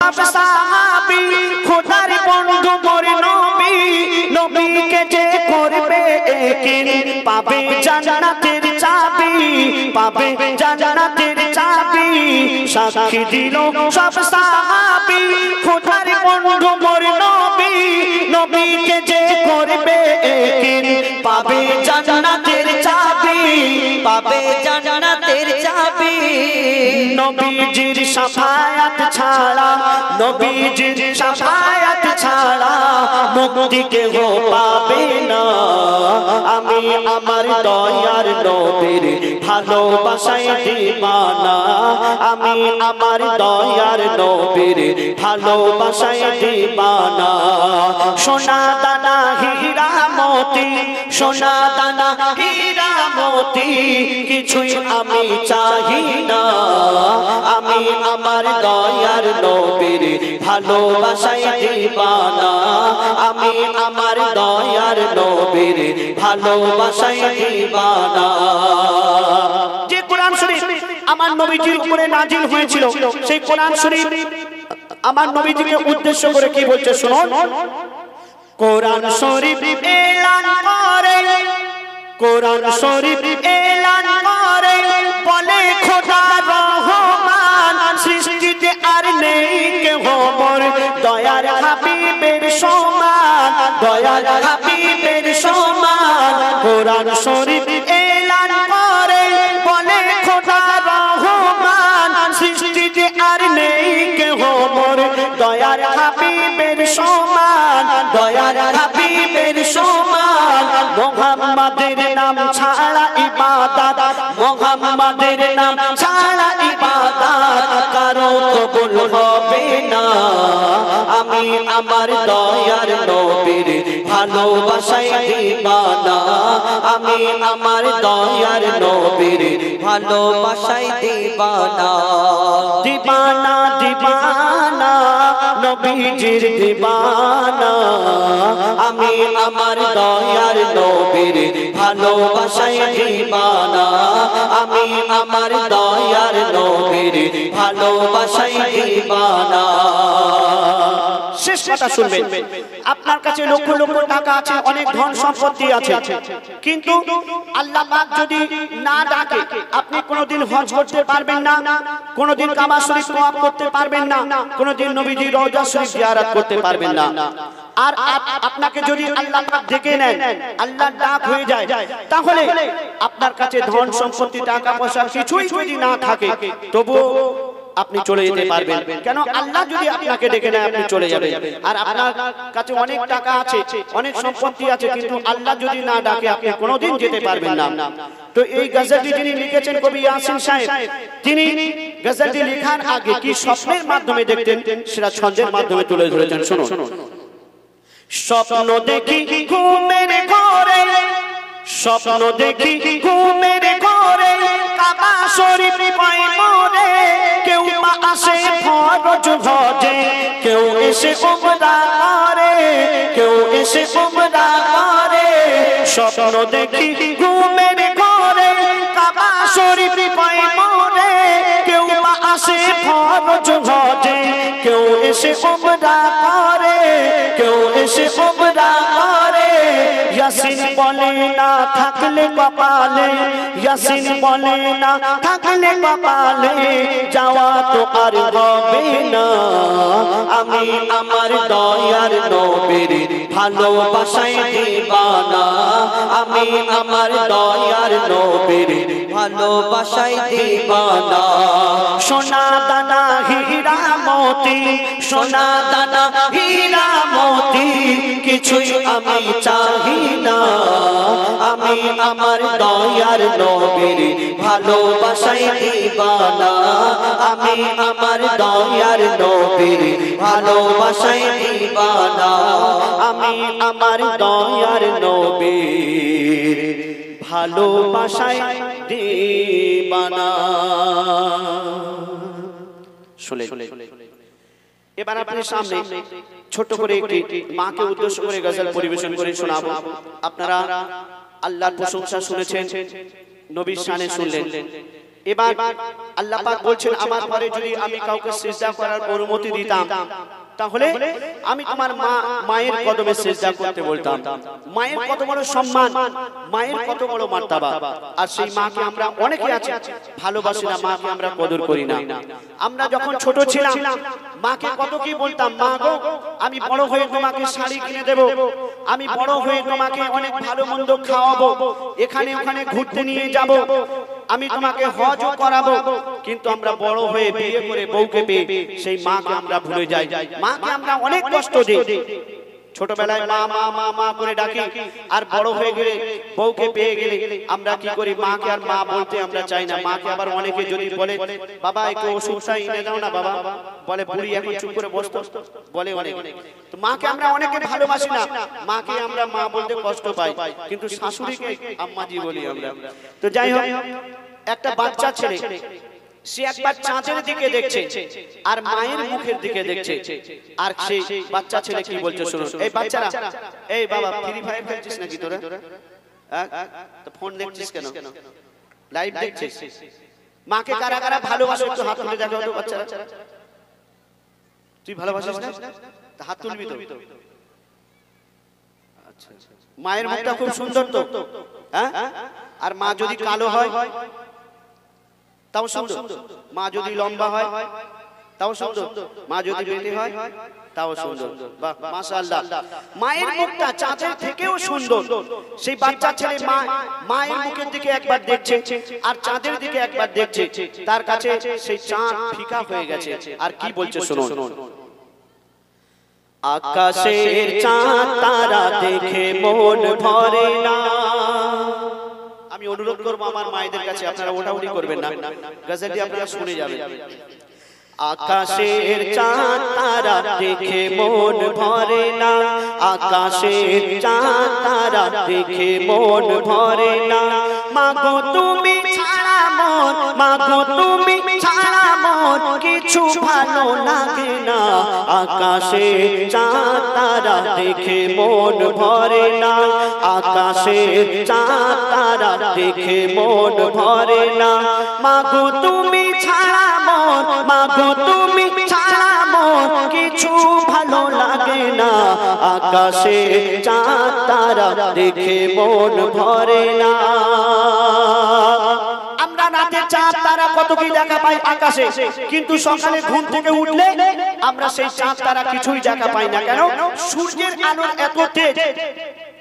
সব সাহাবী খোদার বন্ধু মোর নবী নবীকে যে করবে একিন পাবে জান্নাতের চাবি পাবে জান্নাতের চাবি সাক্ষী দিল সব সাহাবী খোদার বন্ধু মোর নবী নবীকে যে করবে একিন পাবে জান্নাতের চাবি পাবে জান্নাতের চাবি নবীজির শাফায়াত ছাড়া নবীজির শাফায়াত ছাড়া মুক্তি কেহ পাবে না আমি আমার দয়ার নবীর ভালোবাসায় দিওয়ানা আমি আমার দয়ার নবীর ভালোবাসায় দিওয়ানা সোনা দানা হীরা মতি সোনা দানা হীরা মতি কিছুই আমি চাহি না আমি আমার দয়ার নবীর ভালোবাসায় দিওয়ানা আমি আমার দয়ার নবীর ভালোবাসায় দিওয়ানা যে কোরআন শরীফ আমার নবীজির উপরে নাজিল হয়েছিল সেই কোরআন শরীফ আমার নবীজিকে উদ্দেশ্য করে কি বলছে শুনুন কোরআন শরীফ এলান করে কোরআন শরীফ এলান করে বলে খোদা রহমান সৃষ্টিতে আর নেই কেহ মোর দয়ার হাবিবের সমান দয়ার হাবিবের সমান কোরআন শরীফ এলান করে বলে খোদা রহমান সৃষ্টিতে আর নেই কেহ মোর দয়ার হাবিবের সমান দয়ার হাবিবের সমান মুহাম্মাদের নাম ছাড়া ইবাদত মুহাম্মাদের নাম ছাড়া ইবাদত কারো কবুল হবে না আমি আমার দয়ার নবীর ভালোবাসায় দিওয়ানা আমি আমার দয়ার নবীর ভালোবাসায় দিওয়ানা দিওয়ানা দিওয়ানা নবীজির দিওয়ানা আমি আমার দয়ার নবীর ভালোবাসায় দিওয়ানা আমি আমার দয়ার নবীর ভালোবাসায় দিওয়ানা শেষ কথা শুনবেন আপনার কাছে লক্ষ লক্ষ টাকা আছে অনেক ধন সম্পত্তি আছে কিন্তু আল্লাহ পাক যদি না ডাকে আপনি কোনোদিন হজ করতে পারবেন না কোনোদিন কাবা শরীফ তওয়াফ করতে পারবেন না কোনোদিন নবীজির রওজা শরীফ জিয়ারত করতে পারবেন না আর আপনাকে যদি আল্লাহ পাক ডেকে নেন আল্লাহর ডাক হয়ে যায় তাহলে আপনার কাছে ধন সম্পত্তি টাকা পয়সা কিছুই যদি না থাকে তবু আপনি চলে যেতে পারবেন কেন আল্লাহ যদি আপনাকে ডেকে নেয় আপনি চলে যাবেন আর আপনার কাছে অনেক টাকা আছে অনেক সম্পত্তি আছে কিন্তু আল্লাহ যদি না ডাকে আপনি কোনোদিন যেতে পারবেন না তো এই গজলটি যিনি লিখেছেন কবি ইয়াসিন সাহেব তিনি গজলটি লেখার আগে কি স্বপ্নের মাধ্যমে দেখতেন সেটা ছন্দের মাধ্যমে তুলে ধরেছেন শুনুন স্বপ্ন দেখি ঘুমের ঘরে স্বপ্ন দেখি ঘুমের ঘরে কাবা শরীফ পাই মোরে কেউ মা আসে ফরজ হজে কেউ এসে উমরা করে কেউ এসে উমরা করে স্বপ্ন দেখি ঘুমের ঘরে কাবা শরীফ পাই মোরে কেউ মা আসে ফরজ হজে কেউ এসে উমরা করে কেউ এসে উমরা করে ইয়াসিন বলে না থাকলে কপালে ইয়াসিন বলে না থাকলে কপালে যাওয়া তো আর হবে না আমি আমার দয়ার নবীর ভালোবাসায় দিওয়ানা আমি আমার দয়ার নবীর ভালোবাসায় দিওয়ানা সোনা দানা হীরা মতি সোনা দানা হীরা মতি কিছুই আমি চাহি না আমি আমার দয়ার নবীর ভালোবাসায় দিওয়ানা আমি আমার দয়ার নবীর ভালোবাসায় দিওয়ানা আমি আমার দয়ার নবীর ভালোবাসায় দিওয়ানা শুনে এবার আপনার সামনে ছোট করে একটি মাকে উদ্দেশ্য করে গজল পরিবেশন করে শোনাবো আপনারা আল্লাহর প্রশংসা শুনেছেন নবীর শানে শুনলেন এবার আল্লাহ পাক বলছেন আমার পরে যদি আমি কাউকে সিজদা করার অনুমতি দিতাম তাহলে আমি তোমার মায়ের কদমে সিজদা করতে বলতাম। মায়ের কত বড় সম্মান, মায়ের কত বড় মার্তবা। আর সেই মাকে আমরা অনেকে আছে ভালোবাসি না, মাকে আমরা কদর করি না। আমরা যখন ছোট ছিলাম মাকে কত কি বলতাম, মা গো আমি বড় হয়ে তোমাকে শাড়ি কিনে দেব, আমি বড় হয়ে তোমাকে অনেক ভালো মন্দ খাওয়াবো, এখানে ওখানে ঘুরতে নিয়ে যাব, আমি তোমাকে হজও করাবো। কিন্তু আমরা বড় হয়ে বিয়ে করে বউকে পেয়ে সেই মাকে আমরা ভুলে যাই, মাকে আমরা অনেক কষ্ট দিই। ছোটবেলায় মা মা মা মা করে ডাকি, আর বড় হয়ে গেলে বউকে পেয়ে গেলে আমরা কি করি, মাকে আর মা বলতে আমরা চাই না। মাকে আবার অনেকে যদি বলে বাবা একটু ওষুধটা এনে দাও না বাবা, বলে বুড়ি এখন চুপ করে বসতো, বলে অনেক। তো মাকে আমরা অনেকে ভালোবাসি না, মাকে আমরা মা বলতে কষ্ট পাই, কিন্তু শাশুড়িকে আম্মাজি বলি আমরা। তো যাই হোক, একটা বাচ্চা ছেলে সে একবার চাঁদের দিকে দেখছে আর মায়ের মুখের দিকে দেখছে, আর সেই বাচ্চা ছেলে কি বলছে শুনুন। এই বাচ্চারা, এই বাবা ফ্রি ফায়ার খেলছিস নাকি তোরা? তো ফোন দেখছিস কেন, লাইভ দেখছিস? মাকে কারা কারা ভালোবাসে একটু হাত তুলে দেখো তো বাচ্চারা। তুই ভালোবাসিস না? হাত তুলবি তো। আচ্ছা, মায়ের মুখটা খুব সুন্দর তো, হ্যাঁ? আর মা যদি কালো হয় তাও সুন্দর, মা যদি লম্বা হয় তাও সুন্দর, মা যদি বেটে হয় তাও সুন্দর। বাহ মাশাআল্লাহ, মায়ের মুখটা চাঁদের থেকেও সুন্দর। সেই বাচ্চা ছেলে মায়ের মুখের দিকে একবার দেখছে আর চাঁদের দিকে একবার দেখছে, তার কাছে সেই চাঁদ ফিকা হয়ে গেছে। আর কি বলছে শুনুন। আকাশের চাঁদ তারা দেখে মন ভরে না। আমি অনুরোধ করবো আমার মায়েদের কাছে, আপনারা ওটাউটি করবেন না, গজলটি আপনারা শুনে যাবেন। আকাশের চাঁদ তারা দেখে মন ভরে না, আকাশের চাঁদ তারা দেখে মন ভরে না। মাগো তুমি ছাড়া মন, মাগো তুমি ছাড়া মন কিছু ভালো লাগে না। আকাশের চাঁদ তারা দেখে মন ভরে না, আকাশের চাঁদ তারা দেখে মন ভরে না। মাগো তুমি ছাড়া মন, মাগো তুমি ছাড়া মন কিছু ভালো লাগে না। আকাশের চাঁদ তারা দেখে মন ভরে না। আমরা রাতে চাঁদ তারা কত কি দেখা পাই আকাশে, কিন্তু সকালে ঘুম থেকে উঠলে আমরা সেই চাঁদ তারা কিছুই দেখা পাই না। কেন? সূর্যের আলো এত তেজ,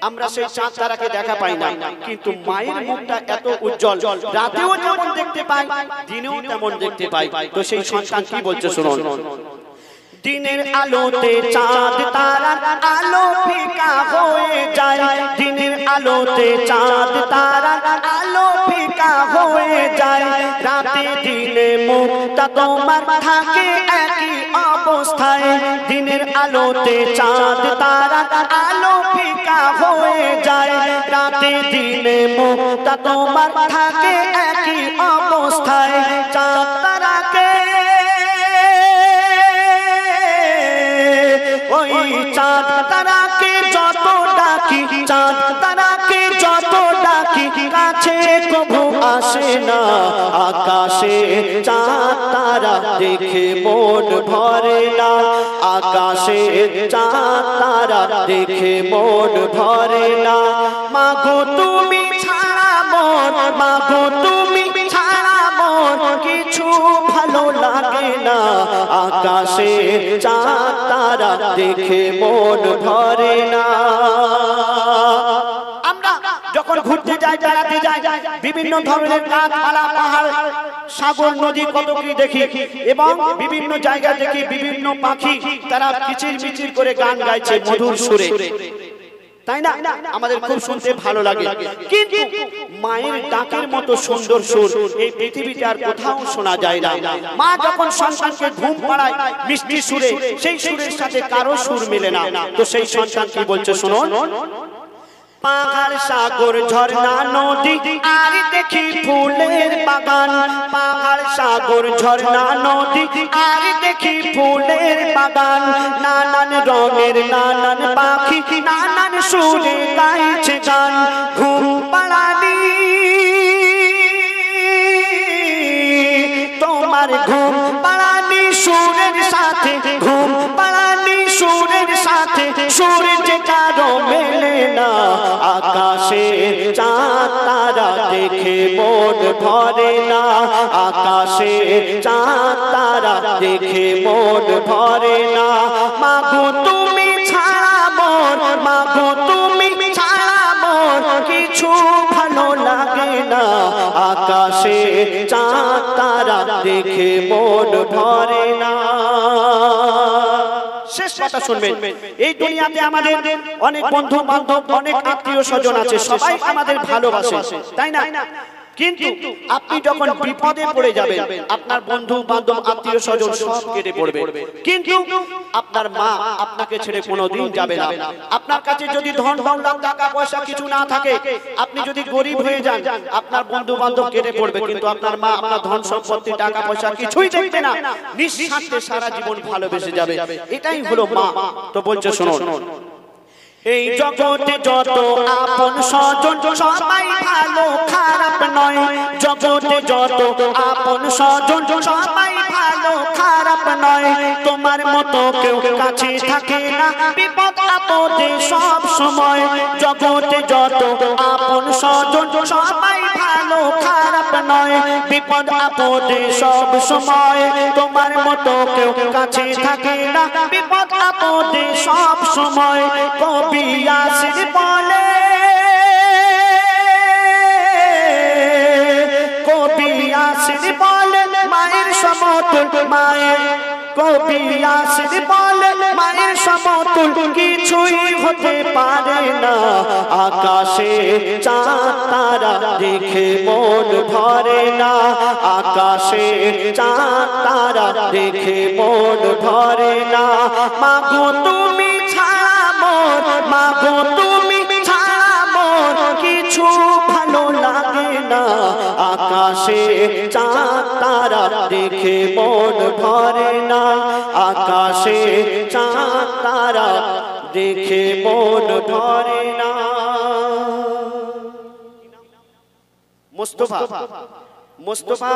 আমরা সেই চাঁদ তারাকে দেখা পাই না। কিন্তু মায়ের মুখটা এত উজ্জ্বল, রাতেও যেমন দেখতে পাই দিনেও তেমন দেখতে পাই। তো সেই সন্তান কি বলছে শুনুন। দিনের আলোতে চাঁদ তারার আলো ফিকা হয়ে যায়, দিনের আলোতে চাঁদ তারার আলো ফিকা হয়ে যায়। রাতে দিনে মুখটা তোমার থাকে একই অবস্থায়, দিনের আলোতে চাঁদ তারার আলো ফিকা হয়ে যায়। রাতে দিনে মুখটা তোমার থাকে একই অবস্থায়। চাঁদ তারাকে ওই চাঁদ তারাকে যত ডাকি, চাঁদ তারাকে যত ডাকি কাছে কভু আসে না। আকাশে চাঁদ তারা দেখে মন ভরে না, আকাশে চাঁদ তারা দেখে মন ভরে না। মাগো তুমি ছাড়া মন, মাগো তুমি ছাড়া মন কিছু ভালো লাগে না। আকাশে চাঁদ তারা দেখে মন ভরে না। আমরা যখন ঘুরতে যাই, বেড়াতে যাই, বিভিন্ন ধরনের গাছপালা, পাহাড়, সাগর, নদী কত কি দেখি, এবং বিভিন্ন জায়গায় দেখি বিভিন্ন পাখি তারা কিচির মিচির করে গান গাইছে মধুর সুরে, তাই না? আমাদের খুব শুনতে ভালো লাগে। কিন্তু মায়ের ডাকের মতো সুন্দর সুর এই পৃথিবীতে আর কোথাও শোনা যায় না। মা যখন সন্তানকে ঘুম পাড়ায় মিষ্টি সুরে, সেই সুরের সাথে কারো সুর মেলে না। তো সেই সন্তান কি বলছে শুনুন। পাহাড়, সাগর, ঝর্ণা, নদী আর দেখি ফুলের বাগান, পাহাড়, সাগর, ঝর্ণা, নদী আর দেখি ফুলের বাগান। নানান রঙের নানান পাখি নানান সুরে গাইছে গান। ঘুম পাড়ানি তোমার ঘুম পাড়ানি সুরের সাথে, ঘুম পাড়ানি সুরের সাথে সূর্য কারো মেলে না। আকাশে চাঁদ তারা দেখে মন ভরে না, আকাশে চাঁদ তারা দেখে মন ভরে না। মাগো তুমি ছাড়া মোর, মাগো তুমি ছাড়া মোর কিছু ভালো লাগে না। আকাশে চাঁদ তারা দেখে মন ভরে না। শেষ কথা শুনবেন, এই দুনিয়াতে আমাদের অনেক বন্ধু বান্ধব, অনেক আত্মীয় স্বজন আছে, সবাই আমাদের ভালোবাসে, তাই না? কিন্তু আপনি যখন বিপদে পড়ে যাবেন, আপনার বন্ধু বান্ধব আত্মীয় স্বজন সব কেটে পড়বে, কিন্তু আপনার মা আপনাকে ছেড়ে কোনোদিন যাবে না। আপনার কাছে যদি ধন দৌলত টাকা পয়সা কিছু না থাকে, আপনি যদি গরিব হয়ে যান, আপনার বন্ধু বান্ধব কেটে পড়বে, কিন্তু আপনার মা আপনার ধন সম্পত্তি টাকা পয়সা কিছুই দেখবে না, নিঃস্বার্থে সারা জীবন ভালোবেসে যাবে। এটাই হলো মা। তো বলছে শুনুন, এই জগতে যত আপন স্বজন সবাই ভালো খারাপ নয়, জগতে যত আপন স্বজন সবাই ভালো খারাপ নয়। তোমার মতো কেউ কাছে থাকে না বিপদ আপদে সব সময়, জগতে যত আপন স্বজন সবাই ভালো খারাপ নয়, বিপদ আপদে সব সময়। তোমার মতো কেউ কাছে থাকে না বিপদ আপদে সব সময়। কবি ইয়াসির বলে, কবি ইয়াসির বলে মায়ের সমতুল, মায়ের কবি ইয়াসির বলে মায়ের সমতুল কিছুই হতে পারে না। আকাশে চাঁদ তারা দেখে মন ভরে না, আকাশে চাঁদ তারা দেখে মন ভরে না। মাগো তুমি ছাড়া মোর, মাগো তুমি ছাড়া মোর কিছু ভালো লাগে না। আকাশে চাঁদ তারা দেখে মন ভরে না, আকাশে চাঁদ তারা দেখে মন ভরে না। মুস্তাফা, মুস্তাফা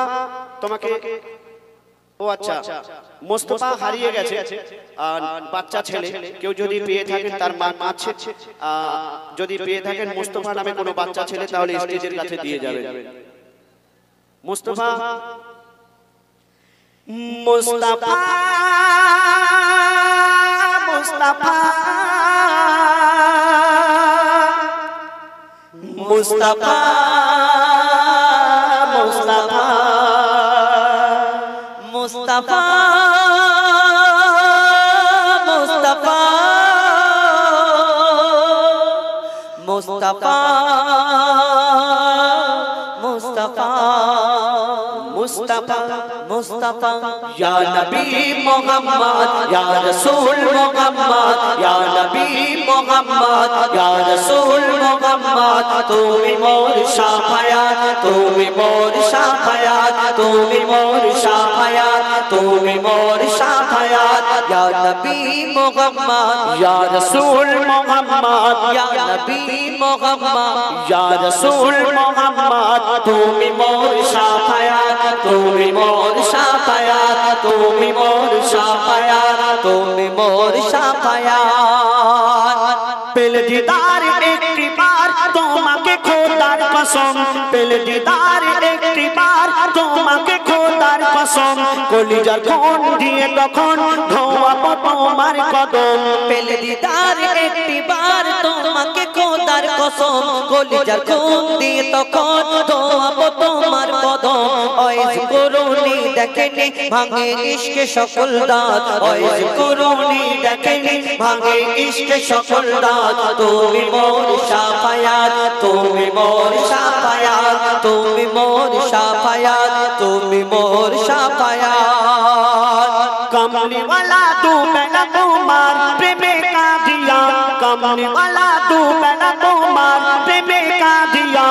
তোমাকে, ও আচ্ছা, মুস্তাফা হারিয়ে গেছে, বাচ্চা ছেলে, কেউ যদি পেয়ে থাকেন তার মা আছে, যদি পেয়ে থাকেন মুস্তাফা নামে কোনো বাচ্চা ছেলে তাহলে স্টেজের কাছে দিয়ে যাবেন। মুস্তাফা, মুস্তাফা, মুস্তাফা, মুস্তাফা, মুস্তাফা, মুস্তাফা, মুস্তাফা, মুস্তাফা, মুস্তাফা, মুস্তাফা, মুস্তাফা, ইয়া নবী মুহাম্মদ, ইয়া রাসূল মুহাম্মদ, ইয়া নবী মুহাম্মদ, ইয়া রাসূল মুহাম্মদ। তুমি মোর শাফায়াত, তুমি মোর শাফায়াত, তুমি মোর শাফায়াত, তুমি মোর শাফায়াত। ইয়া নবী মুহাম্মদ, ইয়া রাসূল মুহাম্মদ, ইয়া নবী মুহাম্মদ, ইয়া রাসূল মুহাম্মদ। তুমি মোর শাফায়াত, তুমি মোর শাফায়াত, তুমি মোর শাফায়াত, তুমি মোর শাফায়াত। পেলে দিদার একটি বার তোমাকে খোদার কসম, পেলে দিদার একটি বার তোমাকে খোদার কসম। কলিজার কোণ দিয়ে তখন ধোয়াবো তোমার কদম, পেলে দিদার একটি বার তোমাকে খোদার কসম। কলিজার কোণ দিয়ে তখন ধোয়াবো তোমার কদম। ওয়াইজ করুনি দেখেনি ভাঙে ইশকে সকল দাঁত, ওয়াইজ করুনি দেখেনি ভাঙে ইশকে সকল দাঁত। তুমি মোর শাফায়াত, তুমি মোর শাফায়াত, তুমি মোর শাফায়াত, তুমি মোর শাফায়াত। कमली वाला तू बेला तुम्हार प्रेमे का दिया, कमली वाला तू बेला तुम्हार प्रेमे का दिया।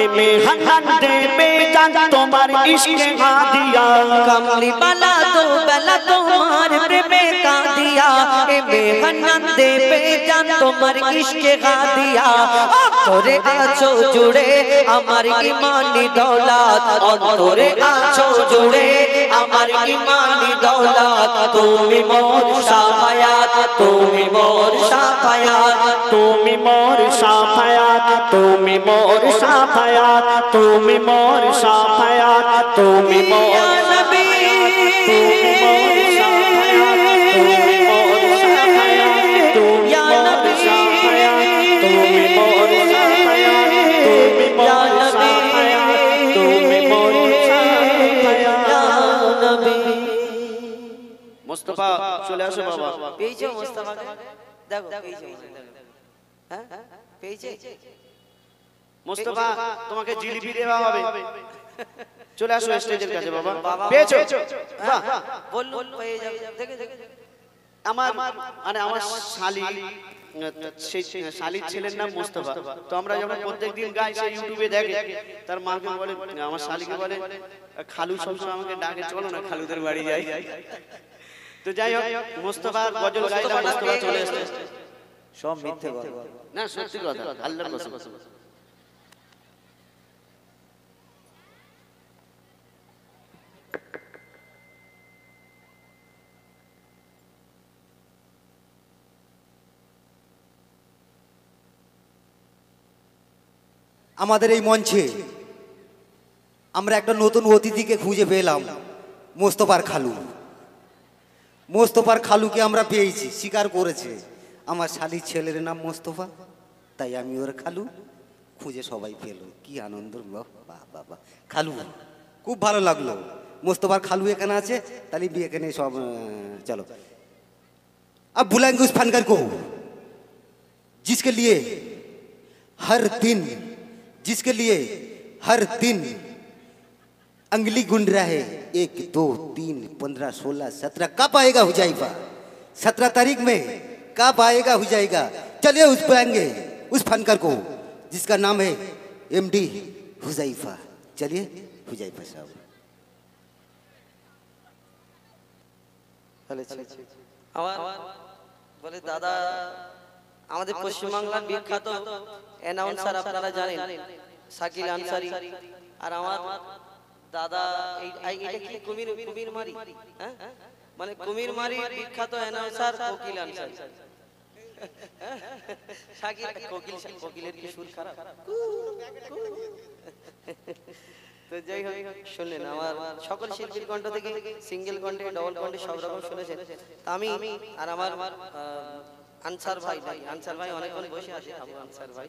एमे हनन दे बेजान तुम्हार इश्क का दिया, कमली वाला तू बेला तुम्हार प्रेमे का दिया। एमे हनन दे बेजान तुम्हार इश्क का दिया। অন্তরে আছো জুড়ে আমার ইমানি দৌলত অন্তরে আছো জুড়ে আমার ইমানি দৌলত তুমি মোর শাফায়াত তুমি মোর শাফায়াত তুমি মোর শাফায়াত তুমি মোর শাফায়াত তুমি মোর শাফায়াত তুমি মোর নবী তুমি মোর শাফায়াত তুমি মোর শাফায়াত তুমি মোর শাফায়াত তুমি মোর শাফায়াত তুমি মোর শাফায়াত তুমি মোর শাফায়াত নবী মুস্তাফা চলে আসো বাবা পেয়েছো মুস্তাফাকে দেখো পেয়েছো হ্যাঁ পেয়েছে মুস্তাফা তোমাকে জিলিপি দেওয়া হবে চলে আসো স্টেজের কাছে বাবা পেয়েছো বাহ বলুন পেয়ে যাবে দেখে দেখে আমার মানে আমার শালি সেই শালির ছেলের নাম মুস্তাফা তো আমরা যখন প্রত্যেকদিন গাই সে ইউটিউবে দেখে তার মাকে বলে আমার শালিকে বলে খালু সবসময় আমাকে ডাকে চলো না খালুদের বাড়ি যাই তো যাই হোক মুস্তাফা গজল গাইলাম মুস্তাফা চলে এসেছে সব মিথ্যে কথা না সত্যি কথা আল্লাহর কসম আমাদের এই মঞ্চে আমরা একটা নতুন অতিথিকে খুঁজে পেলাম মোস্তফার খালু মোস্তফার খালুকে আমরা পেয়েছি স্বীকার করেছে আমার শালির ছেলের নাম মোস্তফা তাই আমি ওর খালু খুঁজে সবাই পেল কি আনন্দ বাহ বাহ বাহ খালু খুব ভালো লাগলো মোস্তফার খালু এখানে আছে তাহলে भी এখানে সব चलो अब बुलाएंगे उस फनकर को जिसके लिए हर दिन अंगली गुंड रहा है 1 2 3 15 16 17 कब आएगा हुजैफा 17 तारीख में कब आएगा हुजैफा चलिए उस बुलाएंगे उस फनकर को जिसका नाम है MD हुजैफा चलिए हुजैफा साहब আমার বলে দাদা আমাদের পশ্চিমবাংলার বিখ্যাত অ্যানাউন্সার আপনারা জানেন শাকিল আনসারী আর আমার দাদা এটা কি কুমির মারি হ্যাঁ মানে কুমির মারি বিখ্যাত অ্যানাউন্সার কোকিল আনসারী শাকিল কোকিলের কি সুর খারাপ তো যাই হোক শুনলেন আমার সকল শিল্পীর কণ্ঠ থেকে সিঙ্গেল কণ্ঠে ডবল কণ্ঠে সব রকম শুনেছেন আমি আর আমার আনসার ভাই অনেকক্ষণ বসে আছে আবু আনসার ভাই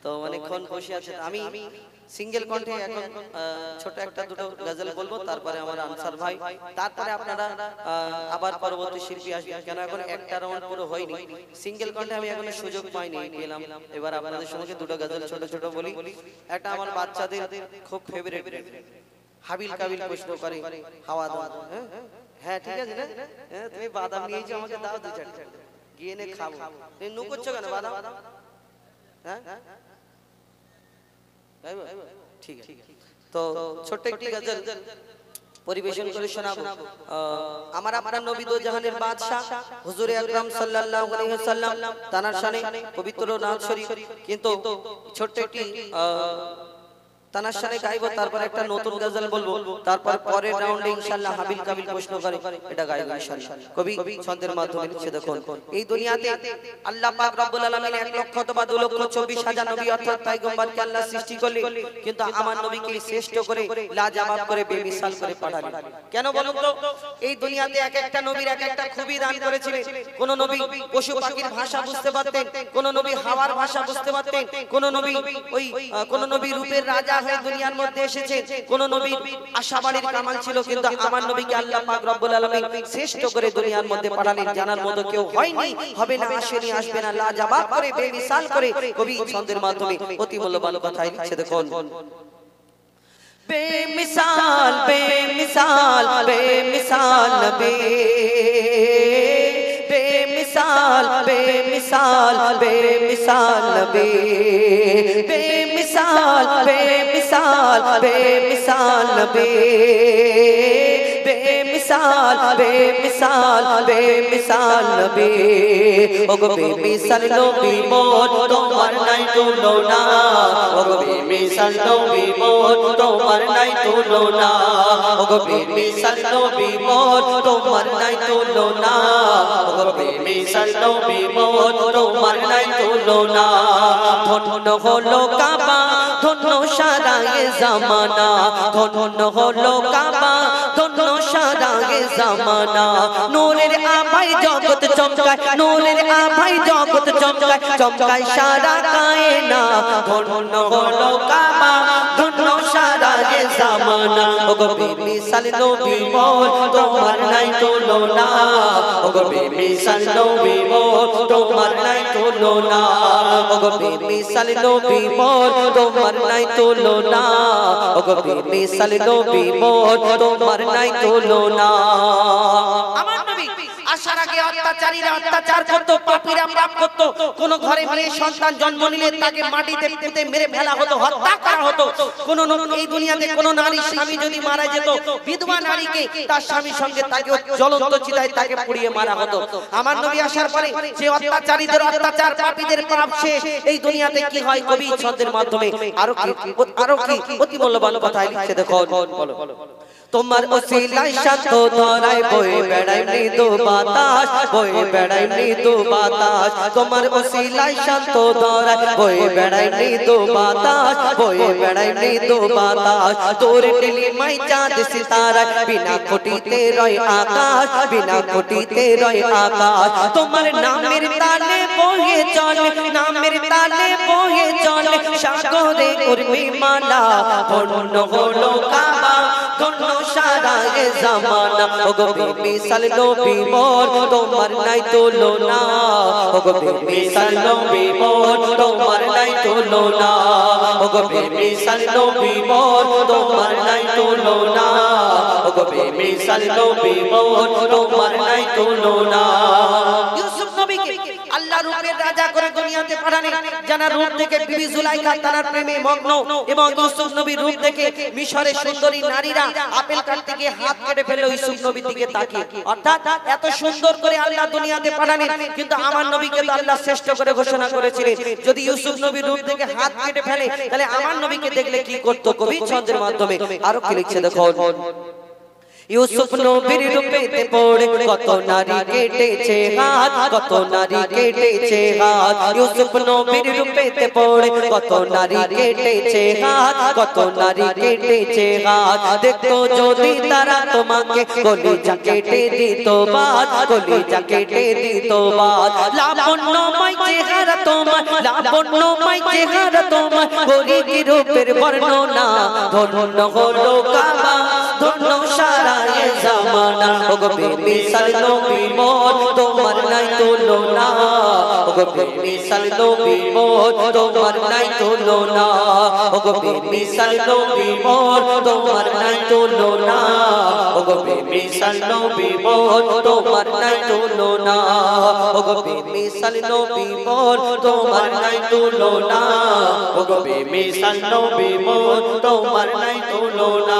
তো অনেকক্ষণ বসে আছে আমি সিঙ্গেল কণ্ঠে এখন ছোট একটা দুটো গজল বলবো তারপরে আমার আনসার ভাই তারপরে আপনারা আবার পরবর্তী শিল্পী আসবেন কেন এখন একটা রাউন্ড পুরো হয়নি সিঙ্গেল কণ্ঠে আমি এখনো সুযোগ পাইনি পেলাম এবার আপনাদের সঙ্গে দুটো গজল ছোট ছোট বলি একটা আমার বাচ্চাদের খুব ফেভারিট হাবিল কাবিল প্রশ্ন করে হাওয়া দাও হ্যাঁ ঠিক আছে না তুমি বাদাম নিয়েছো আমাকে দাও দু চারটে গিয়ে নে খাবো তুমি নু করছো কেন বাদাম হ্যাঁ ঠিক আছে তো ছোট্ট একটি গজল পরিবেশন করে শোনাবো আমার আপনার নবী দো জাহানের বাদশা হুজুরে আকরাম সাল্লাল্লাহু আলাইহি ওয়াসাল্লাম তানার শানে পবিত্র নাত শরীফ কিন্তু ছোট্ট একটি তানার শানে গাইবো তারপর একটা নতুন গজল বলবো তারপর পরের রাউন্ডে ইনশাআল্লাহ হাবিল কাবিল প্রশ্ন করে এটা গাইবো ইনশাআল্লাহ কবি ছন্দের মাধ্যমে লিখছে দেখুন এই দুনিয়াতে আল্লাহ পাক রব্বুল আলামিন 1 লক্ষ অথবা 2 লক্ষ 24 হাজার নবী অর্থাৎ পয়গম্বরকে আল্লাহ সৃষ্টি করলেন কিন্তু আমার নবীকে শ্রেষ্ঠ করে লাজবাব করে বেমিসাল করে পাঠালেন কেন বলুন তো এই দুনিয়াতে এক একটা নবীর এক একটা খুবই দান করেছিলেন কোন নবী পশু পাখির ভাষা বুঝতে পারতেন কোন নবী হাওয়ার ভাষা বুঝতে পারতেন কোন নবী রূপের রাজা হয়ে দুনিয়ার মধ্যে এসেছে কোন নবীর আশাবাড়ির কামাল ছিল কিন্তু আমার নবীকে আল্লাহ পাক রব্বুল আলামিন শ্রেষ্ঠ করে দুনিয়ার মধ্যে পাঠালেন জানার মতো কেউ হয়নি হবে না আসেনি আসবে না লাজবাব করে বেমিসাল করে কবি ছন্দের মাধ্যমে অতি মূল্যবান কথাই লিখছে দেখুন বেমিসাল বেমিসাল বেমিসাল নবী बेमिसाल बेमिसाल बेमिसाल नबी बेमिसाल बेमिसाल बेमिसाल नबी বেমিসাল বেমিসাল বেমিসাল নবী ওগো বেমিসাল নবী মোর তোমার নাই তুলনা ওগো বেমিসাল নবী মোর তোমার নাই তুলনা ওগো বেমিসাল নবী মোর তোমার নাই তুলনা ওগো বেমিসাল নবী মোর তোমার নাই তুলনা ধন্য হলো কাবা ধন্য সারা এ জামানা ধন্য হলো কাবা ধন্য সারা এ জামানা নূরের আভায় জগৎ চমকায় নূরের আভায় জগৎ চমকায় চমকায় সারা কায়না ধন্য হলো কাবা ধন্য সারা এ জামানা ওগো বেমিসাল নবী মোর তোমার নাই তুলনা ওগো বেমিসাল নবী মোর তোমার নাই তুলনা ওগো বেমিসাল নবী মোর তোমার নাই তুলনা ওগো বেমিসাল নবী মোর তোমার নাই তুলনা আমার নবী আসার আগে অত্যাচারীরা অত্যাচার করত পাপীরা পাপ করত কোন ঘরে মেয়ে সন্তান জন্ম নিলে তাকে মাটিতে পুঁতে মেরে ফেলা হতো হত্যা করা হতো কোন এই দুনিয়াতে কোন নারী স্বামী যদি মারা যেত বিধবা নারীকে তার স্বামীর সঙ্গে তাকে জ্বলন্ত চিতায় তাকে পুড়িয়ে মারা হতো আমার নবী আসার পরে যে অত্যাচারীদের অত্যাচার পাপীদের পাপ শেষ এই দুনিয়াতে কি হয় কবি ছন্দের মাধ্যমে আরো কি অতি মূল্যবান কথা লিখছে দেখো বলো তোমার ওসিলায় শান্ত ধরায় বয়ে বেড়ায় মৃদু বাতাস বয়ে বেড়ায় মৃদু বাতাস তোমার ওসিলায় শান্ত ধরায় বয়ে বেড়ায় মৃদু বাতাস বয়ে বেড়ায় মৃদু বাতাস তোর নীলিমায় চাঁদ সিতারা বিনা খুঁটিতে রয় আকাশ বিনা খুঁটিতে রয় আকাশ তোমার নামের তালে বয়ে চলে নামের তালে বয়ে চলে সাগরে উর্মিমালা ধন্য হলো কাবা ধন্য সারা এ জামানা ওগো বেমিসাল নবী মোর তোমার নাই তুলনা ওগো বেমিসাল নবী মোর তোমার নাই তুলনা ওগো বেমিসাল নবী মোর তোমার নাই তুলনা ওগো বেমিসাল নবী মোর তোমার নাই তুলনা ইউসুফ নবীকে আল্লাহ রূপের রাজা করে দুনিয়াতে পাঠালেন জানা রূপ থেকে বিবি জুলাইখা তার প্রেমে মগ্ন এবং ইউসুফ নবীর রূপ দেখে মিশরের সুন্দরী নারীরা আপেল কাটতে গিয়ে হাত কেটে ফেলে ইউসুফ নবীর দিকে তাকিয়ে অর্থাৎ এত সুন্দর করে আল্লাহ দুনিয়াতে পাঠালেন কিন্তু আমার নবীকে তো আল্লাহ শ্রেষ্ঠ করে ঘোষণা করেছিলেন যদি ইউসুফ নবীর রূপ দেখে হাত কেটে ফেলে তাহলে আমার নবীকে দেখলে কি করতো কবি ছন্দের মাধ্যমে আরো কি লিখছে দেখো ইউসুফ নবীর রূপেতে পড়ে কত নারী কেটেছে হাত কত নারী কেটেছে হাত ইউসুফ নবীর রূপেতে পড়ে কত নারী কেটেছে হাত কত নারী কেটেছে হাত দেখো যদি তারা তোমাকে কলিজা কেটে দিত বাদ কলিজা কেটে দিত বাদ লাবণ্যময় চেহারা তোমার লাবণ্যময় চেহারা তোমার গরিবী রূপের বর্ণনা ধন্য হলো কাবা ধন্য সারা এ জামানা ওগো বেমিসাল নবী মোর তোমার নাই তুলনা ওগো বেমিসাল নবী মোর তোমার নাই তুলনা ওগো বেমিসাল নবী মোর তোমার নাই তুলনা ওগো বেমিসাল নবী মোর তোমার নাই তুলনা ওগো বেমিসাল নবী মোর তোমার নাই তুলনা ওগো বেমিসাল নবী মোর তোমার নাই তুলনা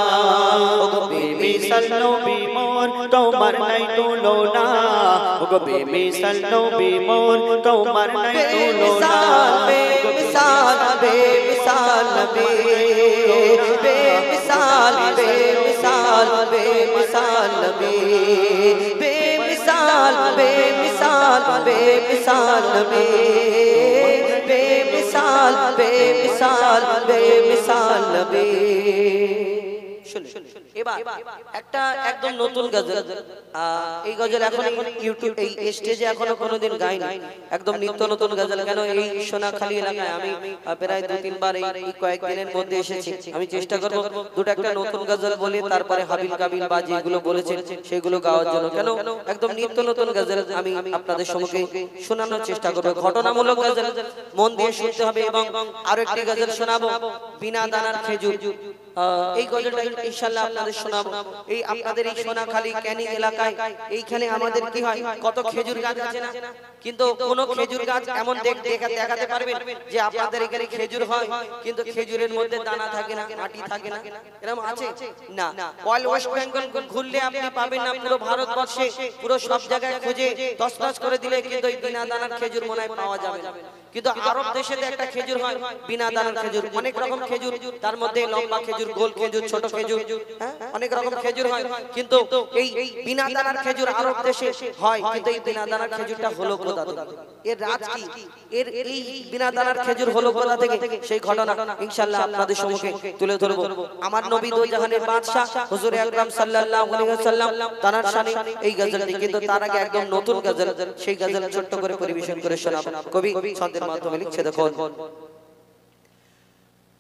ওগো বেমিসাল নবী মোর তোমার নাই তুলনা ওগো বেমিসাল নবী মোর তোমার নাই তুলনা বেমিসাল বেমিসাল নবী বেমিসাল বেমিসাল বেমিসাল নবী বেমিসাল বেমিসাল বেমিসাল নবী বেমিসাল বেমিসাল বেমিসাল নবী এবার একটা একদম নতুন গজল এই গজল এখন ইউটিউব এই স্টেজে এখনো কোনোদিন গাইনি একদম নিত্য নতুন গজল কেন এই সোনাখালী এলাকায় আমি প্রায় 2-3 বার এই কয়েকদিনের মধ্যে এসেছি আমি চেষ্টা করব দুটো একটা নতুন গজল বলে তারপরে হাবিল কাবিল বা যেগুলো বলেছেন সেগুলো গাওয়ার জন্য কেন একদম নিত্য নতুন গজল আমি আপনাদের সম্মুখে শোনানোর চেষ্টা করব ঘটনামূলক গজল মন দিয়ে শুনতে হবে এবং আরো একটি গজল শোনাবো বিনা দানার খেজুর এই গজলটা ইনশাআল্লাহ আপনারা আপনাদের শোনাবো। এই আপনাদের এই সোনাখালী ক্যানিং এলাকায় এইখানে আমাদের কি হয়, কত খেজুর গাছ আছে না, কিন্তু কোন খেজুর গাছ এমন দেখাতে পারবেন যে আপনাদের এখানে খেজুর হয় কিন্তু খেজুরের মধ্যে দানা থাকে না, মাটি থাকে না, এরকম আছে না? অল ওয়েস্ট বেঙ্গল ঘুরলে আপনি পাবেন না, পুরো ভারতবর্ষে পুরো সব জায়গায় খুঁজে তছনছ করে দিলে কিন্তু এই বিনা দানার খেজুর মনে হয় পাওয়া যাবে না। কিন্তু আরব দেশে একটা খেজুর হয় বিনা দানার খেজুর, অনেক রকম খেজুর, তার মধ্যে লম্বা খেজুর, গোল খেজুর, ছোট খেজুর, অনেক রকম খেজুর হয়, কিন্তু এই বিনা দানার খেজুর আরব দেশে হয়। কিন্তু এই বিনা দানার খেজুরটা হলো কোথা থেকে, এর রাজ কি, এর এই বিনা দানার খেজুর হলো কোথা থেকে, সেই ঘটনা ইনশাআল্লাহ আপনাদের সম্মুখে তুলে ধরব। আমার নবী দো জাহানের বাদশা হুজুর আকরাম সাল্লাল্লাহু আলাইহি ওয়াসাল্লাম তার শানে এই গজলটি, কিন্তু তার আগে একদম নতুন গজল, সেই গজল ছোট্ট করে পরিবেশন করে শোনাবো। কবি ছন্দের মাধ্যমে লিখছে, দেখুন।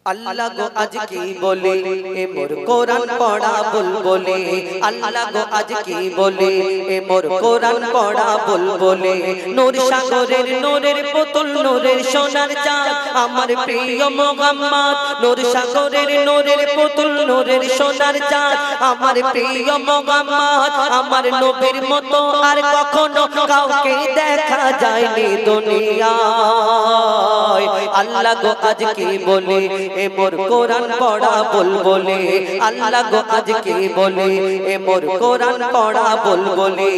আল্লাহ গো আজ কি বলে এ মোর কোরআন পড়া বুলবুলি, আল্লাহ গো আজ কি বলে এ মোর কোরআন পড়া বুলবুলি, নূর সাগরের নূরের পুতুল, নূরের সোনার চাঁদ আমার প্রিয় মুহাম্মদ, নূর সাগরের নূরের পুতুল, নূরের সোনার চাঁদ আমার প্রিয় মুহাম্মদ, আমার নবীর মতো আর কখনো কাউকে দেখা যায়নি দুনিয়ায়। আল্লাহ গো আজ কি বলে এ মোর কোরআন পড়া বুলবুলি, আল্লাহ গো আজ কি বলে এ মোর কোরআন পড়া বুলবুলি।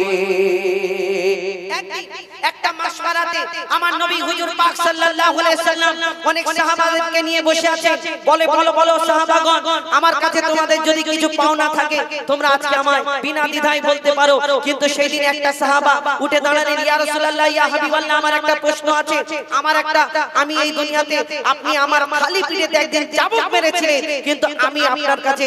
একটা মাসওয়ারাতে আমার নবী হুজুর পাক সাল্লাল্লাহু আলাইহি সাল্লাম অনেক সাহাবাদেরকে নিয়ে বসে আছে, বলে বলো বলো সাহাবাগণ, আমার কাছে তোমাদের যদি কিছু পাওনা থাকে তোমরা আজকে আমায় বিনা দ্বিধায় বলতে পারো। কিন্তু সেই দিন একটা সাহাবা উঠে দাঁড়ালেন, ইয়া রাসূলুল্লাহ, ইয়া হাবিবাল্লাহ, আমার একটা প্রশ্ন আছে, আমি এই দুনিয়াতে আপনি আমার খালি পিঠেতে একদিন চাবুক মেরেছিলেন, কিন্তু আমি আপনার কাছে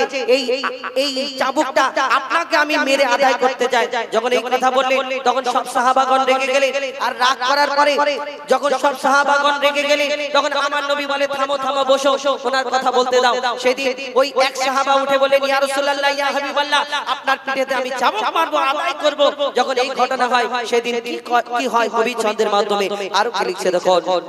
এই চাবুকটা আপনাকে আমি মেরে আদায় করতে চাই। যখন এই কথা বললেন তখন সব সাহাবাগণ রেগে গেলেন, আর রাগ করার পরে যখন সব সাহাবাগণ রেগে গেলেন তখন আমার নবী বলে, থামো থামো, বসো, ওনার কথা বলতে দাও। সেদিন ওই এক সাহাবা উঠে বলেন, ইয়া রাসূলুল্লাহ, ইয়া হাবিবাল্লাহ, আপনার পিঠেতে আমি চাবুক মারবো, আদায় করব। যখন এই ঘটনা হয় সেদিন কি হয় কবি ছন্দের মাধ্যমে আরো কি লিখছে, দেখুন।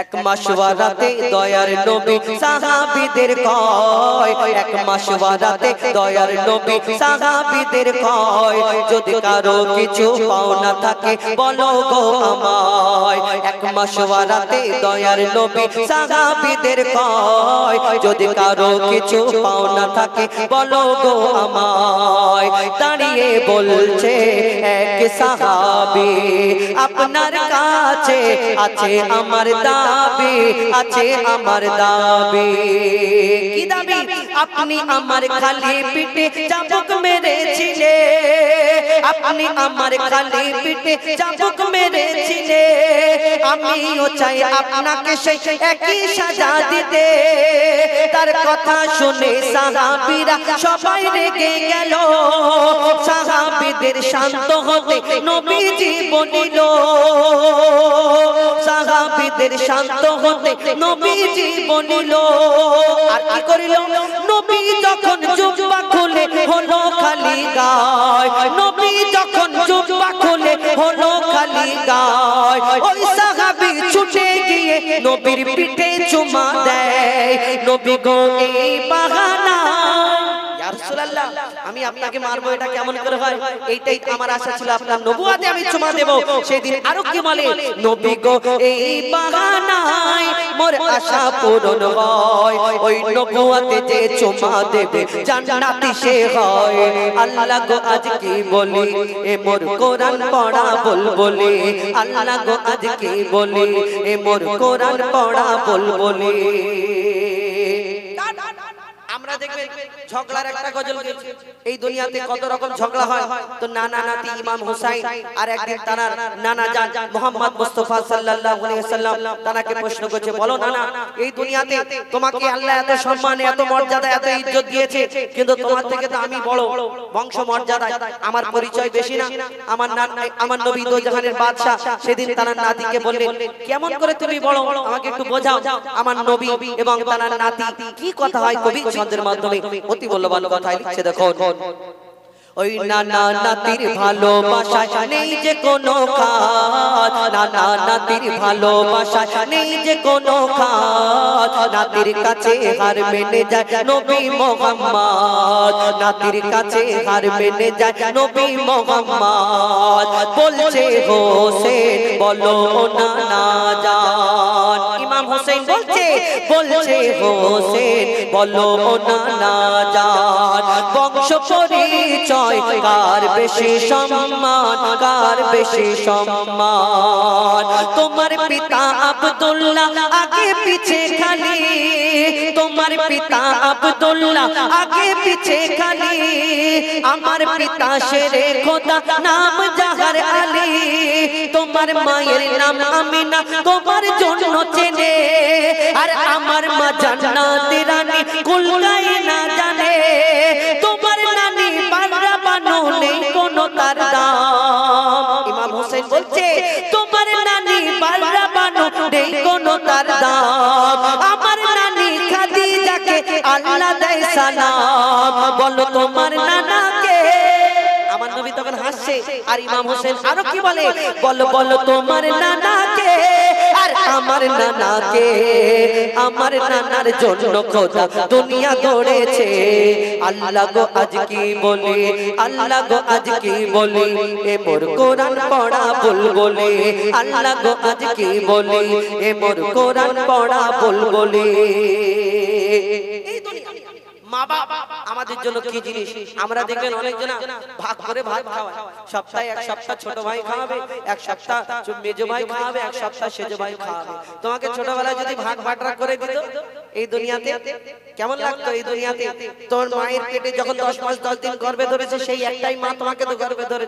এক মাসওয়ারাতে দয়ার নবী সাহাবীদের কয়, এক মাসওয়ারাতে দয়ার নবী সাহাবীদের কয়, যদি কারো কিছু পাওনা থাকে বলো গো আমায়। এক মাসওয়ারাতে দয়ার নবী সাহাবীদের কয়, যদি কারো কিছু পাওনা থাকে বলো গো আমায়। দাঁড়িয়ে বলছে এক সাহাবী, আপনার কাছে আছে আমার দাবি, আছে আমার দাবি। কি দাবি? আপনি আমার খালি পিঠে চাবুক মেরেছিলে, আপনি আমার খালি পিঠে চাবুক মেরেছিলে, আমিও চাই আপনাকে সেই একই সাজা দিতে। তার কথা শুনে সাহাবীরা সবাই রেগে গেল, সাহাবীদের শান্ত হতে নবীজি বলিল, সাহাবীদের শান্ত হতে নবীজি বলিল। আর কি করিল? নবী যখন জুব্বা খুলে হলো খালি গায়, নবী যখন জুব্বা খুলে হলো খালি গায়, ওই সাহাবী ছুটে গিয়ে নবীর পিঠে চুমা দেয়। নবী গো এই বাহানা, ইয়া রাসূলুল্লাহ, আমি আপনাকে মারবো, এটা কেমন করে হয়? এইটাই আমার আশা ছিল, আপনার নবুয়াতে আমি চুমা দেব। সেদিন আরো কি বলে, নবী গো এই বাহানায় মোর আশা পূরণ হয়, ওই নবুয়াতে যে চুমা দেবে জান্নাতি সে হয়। আল্লাহ গো আজ কি বলি এ মোর কোরআন পড়া বুলবুলি, আল্লাহ গো আজ কি বলি এ মোর কোরআন পড়া বুলবুলি। আমরা দেখবেন ঝগড়ার একটা গজল গেছে, এই দুনিয়াতে কত রকম ঝগড়া হয়। তো নানা নাতি ইমাম হুসাইন আর একদিন তার নানা জান মুহাম্মদ মুস্তাফা সাল্লাল্লাহু আলাইহি ওয়াসাল্লাম তাকে প্রশ্ন করছে, বলো নানা, এই দুনিয়াতে তোমাকে আল্লাহ এত সম্মান, এত মর্যাদা, এত ইজ্জত দিয়েছে, কিন্তু তোমার থেকে তো আমি বড় বংশ মর্যাদায়, আমার পরিচয় বেশি না? আমার নবী দো জাহানের বাদশা সেদিন তার নাতিকে বললেন, কেমন করে তুমি বড়, আমাকে একটু বোঝাও। আমার নবী এবং তার নাতি কি কথা হয় কবি ছন্দের মাধ্যমে অতি মূল্যবান কথা লিখছে, দেখুন। ওই নানা নাতির ভালোবাসা নেই যে কোনো খাত, নানা নাতির ভালোবাসা নেই যে কোনো খাত, নাতির কাছে হার মেনে যায় নবী মুহাম্মদ, নাতির কাছে হার মেনে যায় নবী মুহাম্মদ। বলছে হোসেন বলো নানা জান, ইমাম হোসেন বলছে হোসেন বলো নানা জান। বংশ পরিচয় কার বেশি সম্মান, কার বেশি সম্মান। তোমার পিতা আব্দুল্লাহ আগে পিছে খালি, তোমার পিতা আব্দুল্লাহ আগে পিছে খালি, আমার পিতা শেরে খোদা নাম জাহার আলী। তোমার মায়ের নাম আমিনা তোমার জন্য চেনে, আর আমার মা জান্নাতের রানী কুল কায়না জানে। তোমার নানি বাংলা বানো নেই কোনো তার দাম, ইমাম হোসেন বলছে তোমার নানি বাংলা বানো নেই কোনো তার দাম। আমার নানি খাদিজাকে আল্লাহ দেয় সালাম, বলো তোমার নানাকে। আমার নবী তখন হাসছে, আর ইমাম হোসেন আরো কি বলে, বলো বলো তোমার নানাকে, আর আমার নানাকে। আমার নানার জন্য খোদা দুনিয়া গড়েছে, আল্লাহ গো আজ কি বলি, আল্লাহ গো আজ কি বলি, এ মোর কোরআন পড়া বুলবুলি, আল্লাহ গো আজ কি বলি, এ মোর কোরআন পড়া বুলবুলি। মা বাবা আমাদের জন্য কি জিনিস, আমরা দেখবেন অনেকজন ভাগ করে ভাত খাওয়ায়, সপ্তাহে এক সপ্তাহ ছোট ভাই খাওয়াবে, এক সপ্তাহ মেজো ভাই খাওয়াবে, এক সপ্তাহ সেজো ভাই খাওয়াবে। তোমাকে ছোটবেলায় যদি ভাগ বাটরা করে দিত এই দুনিয়াতে কেমন লাগতো? এই দুনিয়াতে তোর মায়ের পেটে যখন 10 মাস 10 দিন গর্ভে ধরেছে, সেই একটাই মা তোমাকে তো গর্ভে ধরে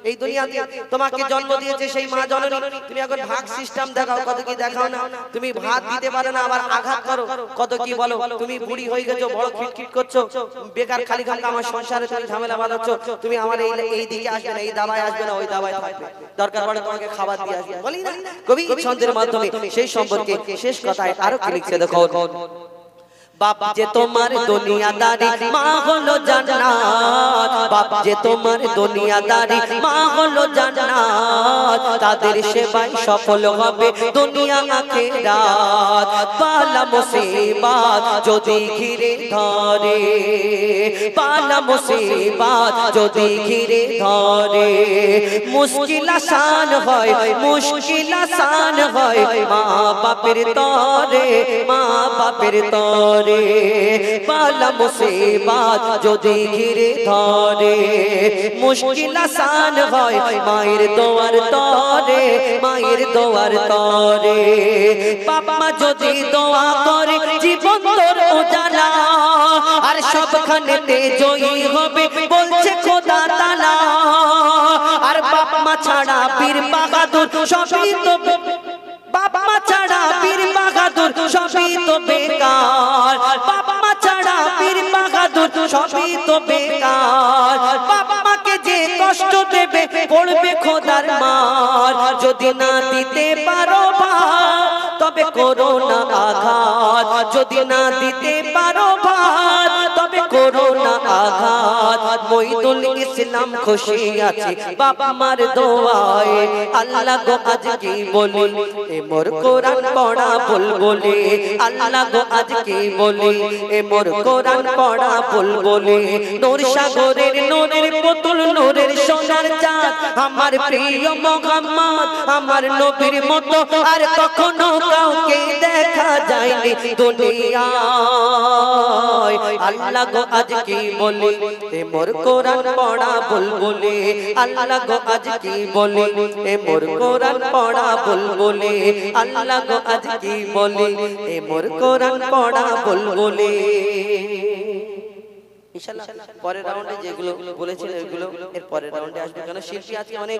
এই দুনিয়াতে তোমাকে জন্ম দিয়েছে সেই মা জননী। তুমি এখন ভাগ সিস্টেম দেখাও, কত কি দেখাও না, তুমি ভাত দিতে পারো না, আবার আঘাত করো, কত কি বলো। তুমি বুড়ি হয়ে গেছো, বড় খিটখিট করছো, বেকার খালি খালি আমার সংসারে তুমি ঝামেলা বাঁধাচ্ছ, তুমি আমার এই দিকে আসবে না, এই দাবায় আসবে না, ওই দাবায় থাকবে, দরকার পড়ে তোমাকে খাবার দিয়ে আসবে, বলি না। কবি ছন্দের মাধ্যমে সেই সম্পর্কে শেষ কথায় আরো কি লিখছে দেখো। বাপ যে তোমার দুনিয়াদারি, মা হলো জান্নাত, বাপ যে তোমার দুনিয়াদারি, মা হলো জান্নাত। তাদের সেবায় সফল হবে দুনিয়া আখিরাত। বালা মুসিবাত যদি ঘিরে ধরে, বালা মুসিবাত যদি ঘিরে ধরে, মুশকিল আসান হয়, মুশকিল আসান হয় মা বাপের তরে, মা বাপের তরে। বালা মুসিবাত যদি ঘিরে ধরে, মুশকিল আসান হয় মায়ের দোয়ার তরে, মায়ের দোয়ার তরে। বাবা যদি দোয়া করে জীবন তোর উজালা, আর সবখানেতে জয়ী হবে বলছে খোদা তাআলা। আর বাপ মা ছাড়া পীর বাহাদুর সবই তো, বাপ মা ছাড়া পীর বাহাদুর সবই তো বেকার, বাপ মা ছাড়া পীর বাহাদুর সবই তো বেকার। বাপ মাকে যে কষ্ট দেবে পড়বে খোদার মার, যদি না দিতে পারো ভাত তবে করো না আঘাত, যদি না দিতে পারো ভাত তবে করো না আঘাত। মঈদুল ইসলাম খুশি আছে বাবা মার দোয়ায়, আল্লাহ গো আজ কি বলি, এ মোর কোরআন পড়া বুলবুলি, আল্লাহ গো আজ কি বলি, এ মোর কোরআন পড়া বুলবুলি। নূর সাগরের নূরের পুতুল, নূরের সোনার চাঁদ, আমার প্রিয় মুহাম্মদ, আমার নবীর মতো আর কখনো কাউকে দেখা যায়নি দুনিয়ায়। আল্লাহ গো আজ কি বলি, এ মোর কোরআন পড়া বুলবুলি, আল্লাহ গো আজ কি বলি, এ মোর কোরআন পড়া বুলবুলি, আল্লাহ গো আজ কি বলি, এ মোর কোরআন পড়া বুলবুলি। ইনশাআল্লাহ পরের রাউন্ডে যেগুলো বলেছিল ওইগুলো এর পরের রাউন্ডে আসবে, কারণ শিল্পী আজকে অনেক,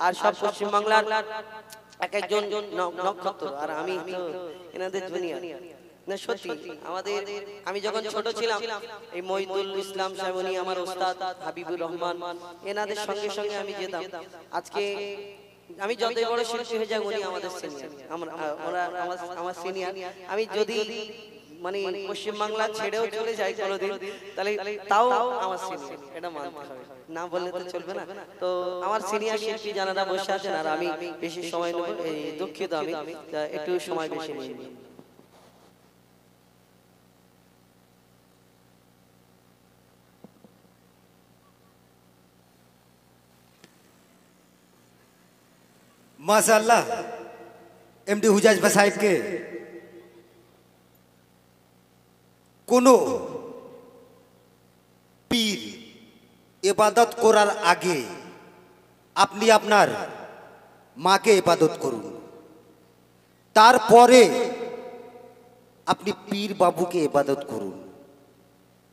আর সব পশ্চিম বাংলার এক একজন নক্ষত্র, আর আমি তো এনাদের জুনিয়র না। সত্যি আমাদের, আমি যখন ছোট ছিলাম এই মঈদুল ইসলাম সাহেব উনি আমার ওস্তাদ, হাবিবুর রহমান, এনাদের সঙ্গে সঙ্গে আমি যেতাম। আজকে আমি যতই বড় শিল্পী হয়ে যাই উনি আমাদের সিনিয়র, আমরা আমার সিনিয়র। আমি যদি মানে পশ্চিম বাংলা ছেড়েও চলে যায় কোনোদিন, তাহলে তাও আমার সিনিয়র, এটা মানতে হবে, না বললে তো চলবে না। তো আমার সিনিয়র শিল্পী যারা বসে আছেন, আর আমি বেশি সময় নেব, দুঃখিত আমি একটু সময় বেশি নিয়ে নিই। माशाअल्लाह एमडी हुजाज साहिब के कोनो पीर इबादत करार आगे अपनी आपनार माँ के इबादत करुन, तारपरे अपनी पीर बाबू के इबादत करुन,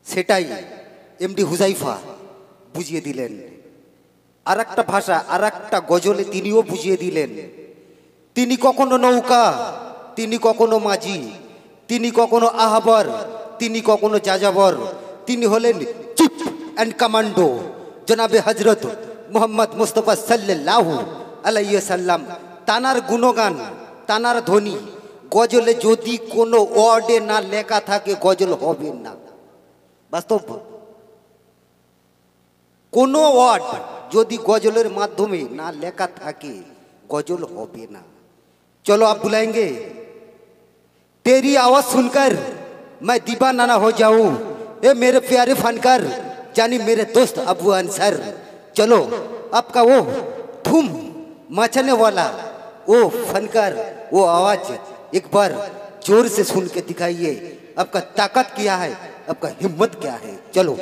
सेटाई एमडी हुजाइफा बुझिए दिलेन। आरेकटा भाषा आरेकटा गजले तिनिओ बुझिए दिलेन। तिनी कखनो नौका, तिनी कखनो माझी, तिनी कखनो आहबर, तिनी कखनो जाजाबर, तिनी हलेन चीफ एंड कमांडो जनाबे हजरत मोहम्मद मुस्तफा सल्लल्लाहु अलैहि वसल्लम। तानार गुणगान तानार ध्वनि गजले यदि कोनो ओयार्डे ना लेखा थाके गजल होबे ना। वास्तव कोनो ओयार्ड यदि गजलेर माध्यमे ना लेखा थाके गजल होबे ना। चलो आप बुलाएंगे, तेरी आवाज सुनकर मैं दीवाना ना हो जाऊं, ए मेरे प्यारे फनकार जानी मेरे दोस्त अबू अंसर। चलो आपका वो धूम मचाने वाला वो फनकार वो आवाज एक बार जोर से सुन के दिखाइए, आपका ताकत क्या है, आपका हिम्मत क्या है। चलो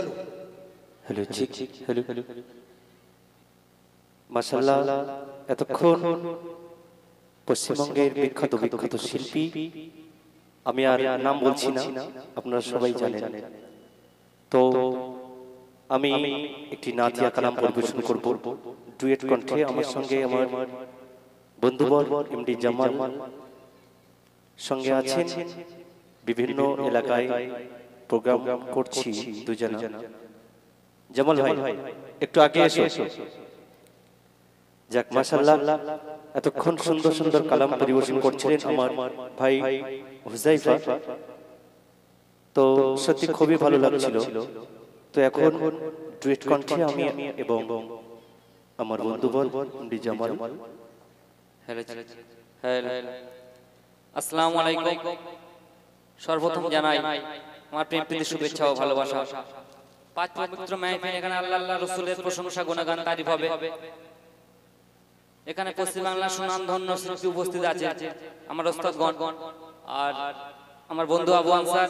हेलो ठीक हेलो हेलो माशाल्लाह এতক্ষণ পশ্চিমবঙ্গের বিখ্যাত বিখ্যাত শিল্পী, আমি আর নাম বলছি না, আপনারা সবাই জানেন। তো আমি একটি নাতিয়া কালাম পরিবেশন করব ডুয়েট কণ্ঠে। আমার সঙ্গে আমার বন্ধুবর এমডি জামাল সঙ্গে আছেন। বিভিন্ন এলাকায় প্রোগ্রাম করছি দুজনা। জামাল ভাই একটু আগে এসো। যাক মাশাআল্লাহ, এতক্ষণ সুন্দর সুন্দর কালাম পরিবেশন করছিলেন আমার ভাই হুজাইফা, তো সত্যি খুবই ভালো লাগছিল। তো এখন ডুয়েট কণ্ঠে আমি এবং আমার বন্ধুবর এমডি জামাল। হ্যালো হ্যালো আসসালামু আলাইকুম। সর্বপ্রথম জানাই আমার প্রেম প্রীতি শুভেচ্ছা ও ভালোবাসা। পাঁচ পবিত্র মাহফিল, এখানে আল্লাহ আল্লাহ রাসূলের প্রশংসা গুণগান তারিফ হবে। এখানে পশ্চিম বাংলার সুনামধন্য শিল্পী উপস্থিত আছে, আমার ওস্তাদগণ আর আমার বন্ধু আবু আনসার,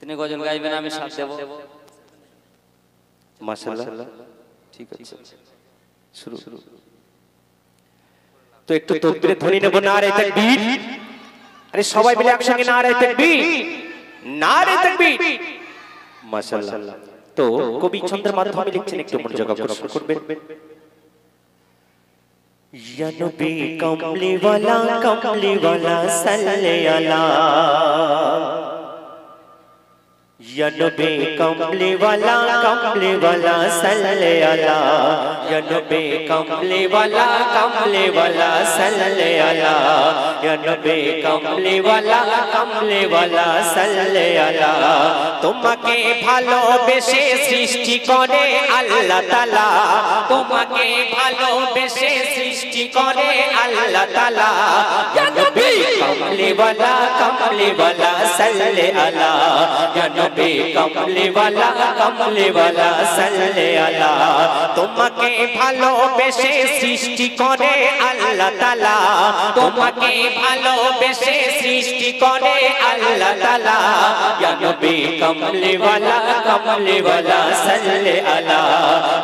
তিনি গজল গাইবেন, আমি সাথ দেব। মাশাআল্লাহ ঠিক আছে, শুরু। তো একটু তাকবীরে ধ্বনি নেব, নারে তাকবীর। আরে সবাই মিলে একসঙ্গে নারে তাকবীর, নারে তাকবীর। মাশাআল্লাহ। তো কবি ছন্দের মাধ্যমে লিখছেন, একটু মনোযোগ আকর্ষণ করবেন। या नबी कमली वाला सल्ले अला, या नबी कमली वाला सल्ले अला, या नबी कमली वाला सल्ले अला, या नबी कमली वाला सल्ले अला। তোমাকে ভালোবেসে সৃষ্টি করে আল্লাহ তাআলা, তোমাকে ভালোবেসে সৃষ্টি করে আল্লাহ তাআলা। ইয়া নবী কমলি ওয়ালা সাল্লে আলা, ইয়া নবী কমলি ওয়ালা সাল্লে আলা। তোমাকে ভালোবেসে সৃষ্টি করে আল্লাহ তাআলা, তোমাকে ভালোবেসে সৃষ্টি করে আল্লাহ তাআলা। ইয়া নবী कमली वाला सल्ले अला,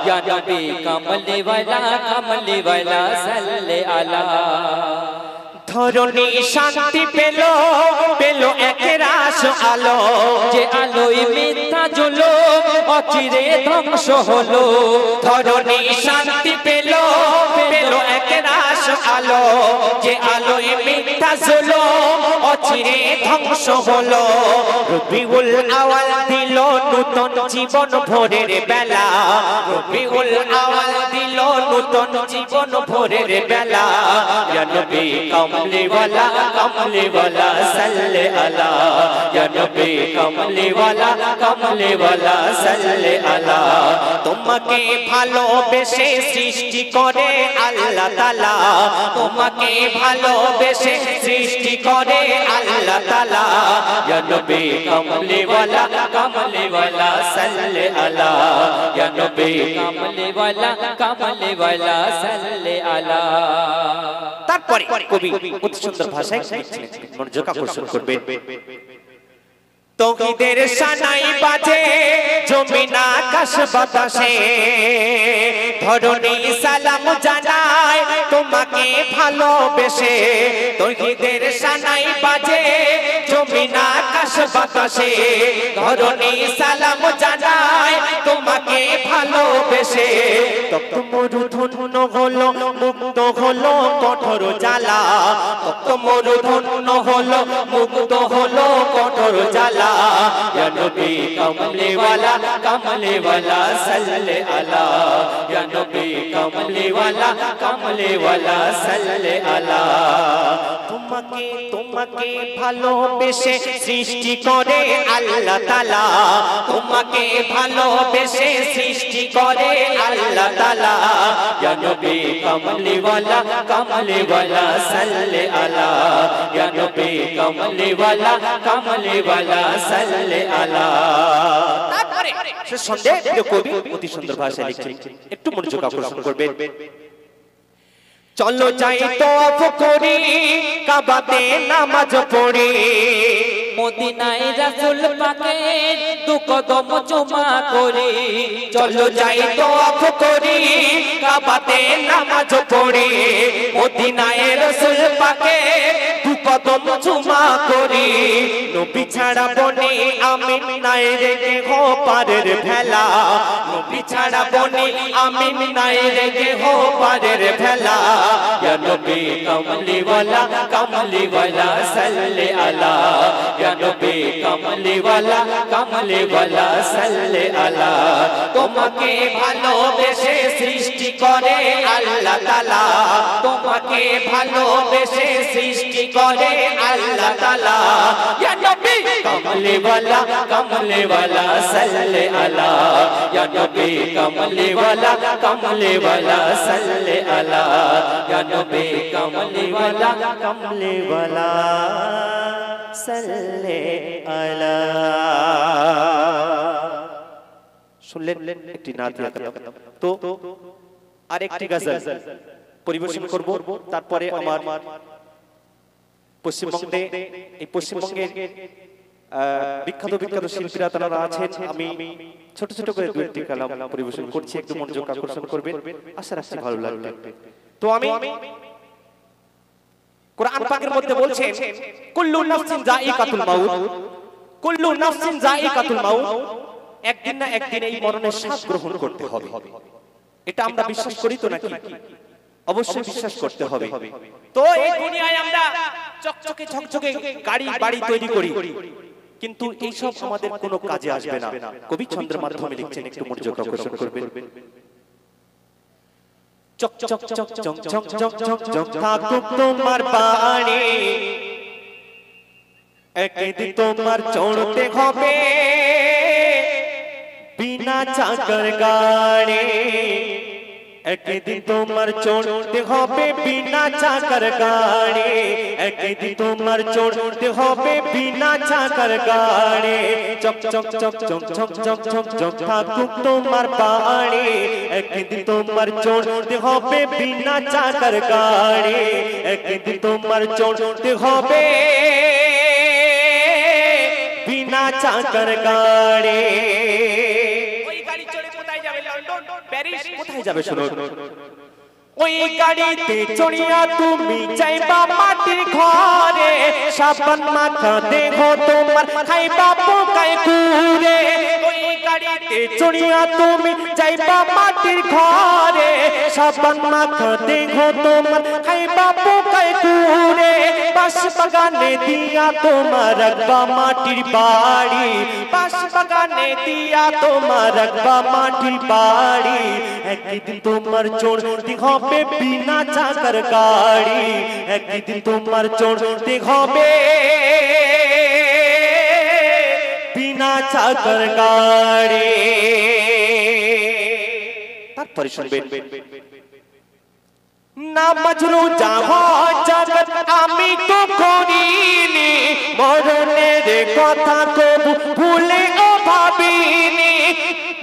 या नबी कमली वाला सल्ले अला। ধরণী শান্তি পেলো পেলো একরাশ আলো, যে আলোয় মিথ্যা জ্বলো অচিরে ধ্বংস হলো। ধরণী শান্তি পেলো পেলো একরাশ আলো, যে আলোয় মিথ্যা জ্বলো অচিরে ধ্বংস হলো। রবিউল আওয়াল দিল নূতন জীবন ভোরের বেলা, রবিউল আওয়াল দিল নূতন জীবন ভোরের বেলা। या नबी कमली वाला सल्ले अला या नबी कमली वाला सल्ले अला তোমাকে ভালোবেসে সৃষ্টি করে আল্লাহ তাআলা তোমাকে ভালোবেসে সৃষ্টি করে আল্লাহ তাআলা ইয়া নবী কমলি ওয়ালা সাল্লে আলা ইয়া নবী कमले वाला सल्ले अला তারপরে কবি অতি সুন্দর ভাষায় লিখছেন মনোযোগ আকর্ষণ করবেন তৌহিদের শানাই বাজে জমিন আকাশ বাতাসে ধরণী সালাম জানায় তোমাকে ভালোবেসে তৌহিদের শানাই বাজে জমিন আকাশ বাতাসে ধরণী সালাম জানায় তোমাকে ভালোবেসে তপ্ত মরুধন্য হলো মুক্ত হলো কঠোর জ্বালা তপ্ত মরুধন্য হলো মুক্ত হলো কঠোর জ্বালা या नबी कमले वाला सल्ले अला या नबी कमले वाला सल्ले अला তোমাকে ভালোবেসে সৃষ্টি করে আল্লাহ তাআলা তোমাকে ভালোবেসে সৃষ্টি করে আল্লাহ তাআলা ইয়া নবী কমলি ওয়ালা সাল্লে আলা ইয়া নবী কমলি ওয়ালা সাল্লে আলা তারপরে সে সন্দেহ কবি অতি সুন্দর ভাষায় লিখছেন একটু মনোযোগ আকর্ষণ করবেন চলো যাই তওয়াফ করি কাবাতে নামাজ পড়ি মদিনায় রাসূল পাকের দু কদম চুমা করি চলো যাই তওয়াফ করি কাবাতে নামাজ পড়ি মদিনায় রাসূল পাকের দু কদম চুমা করি নবী ছাড়া বনে আমিন নাই রেখে হো পারের ভেলা নবী ছাড়া বনে আমিন নাই রেখে হো পারের ভেলা या नबी कमली वाला सल्ले अला या नबी कमली वाला सल्ले अला তোমাকে ভালোবেসে সৃষ্টি করে আল্লাহ তাআলা তোমাকে ভালোবেসে সৃষ্টি করে আল্লাহ তাআলা या नबी कमली वाला सल्ले अला या नबी कमली वाला सल्ले अला या नबी कमली वाला सल्ले अला শুনলেন একটি নাতিয়া কালাম তো আরেকটি গজল পরিবেশন করব তারপরে আমার পশ্চিমবঙ্গে এই পশ্চিমবঙ্গের বিখ্যাত শিল্পীরা তারা আছেন আমি ছোট ছোট করে দুই একটি কালাম পরিবেশন করছি একটু মনোযোগ আকর্ষণ করবেন আশা রাখছি ভালো লাগবে তো আমি কোরআন পাকের মধ্যে বলছে কুল্লু নাফসিন যায়িকাতুল মাউত কুল্লু নাফসিন যায়িকাতুল মাউত একদিন না একদিন এই মরণের স্বাদ গ্রহণ করতে হবে এটা আমরা বিশ্বাস করি তো নাকি অবশ্যই বিশ্বাস করতে হবে তো এই দুনিয়ায় আমরা চকচকে ঝকঝকে গাড়ি বাড়ি তৈরি করি কিন্তু এই সব আমাদের কোনো কাজে আসবে না কবি ছন্দের মাধ্যমে লিখছেন একটু মনোযোগ আকর্ষণ করবেন চক চক চক চক চক চক চক চক থাকুক তোমার বাড়ি একদিন তোমার চড়তে হবে বিনা চাকার গাড়ি একদিন তোমার চড়তে হবে বিনা চাকার গাড়ি একদিন তোমার চড়তে হবে বিনা চাকার গাড়ি চক চক চক চক চক চক চক চক থাকুক তোমার বাড়ি একদিন তোমার চড়তে হবে বিনা চাকার গাড়ি একদিন তোমার চড়তে হবে বিনা চাকার গাড়ি কোথায় যাবে শুনুন ওই গাড়িতে চড়িয়া তুমি যাইবা মাটির ঘরে সাবান মাখা দেহ তোমার খাইবা পোকায় কুরে ওই গাড়িতে চড়িয়া তুমি যাইবা মাটির ঘরে সাবান মাখা দেহ তোমার খাইবা পোকায় কুরে বাঁশ বাগানে দিয়া তোমার রাখবা মাটির বাড়ি, বাঁশ বাগানে দিয়া তোমার রাখবা মাটির বাড়ি। একদিন তোমার চড়তে হবে বিনা চাকার গাড়ি, একদিন তোমার চড়তে হবে বিনা চাকার গাড়ি। তারপরে শুনবেন, নামাজ রোজা হজ জাকাত আমি তো করিনি, মরণের কথা কবু ভুলেও ভাবিনি।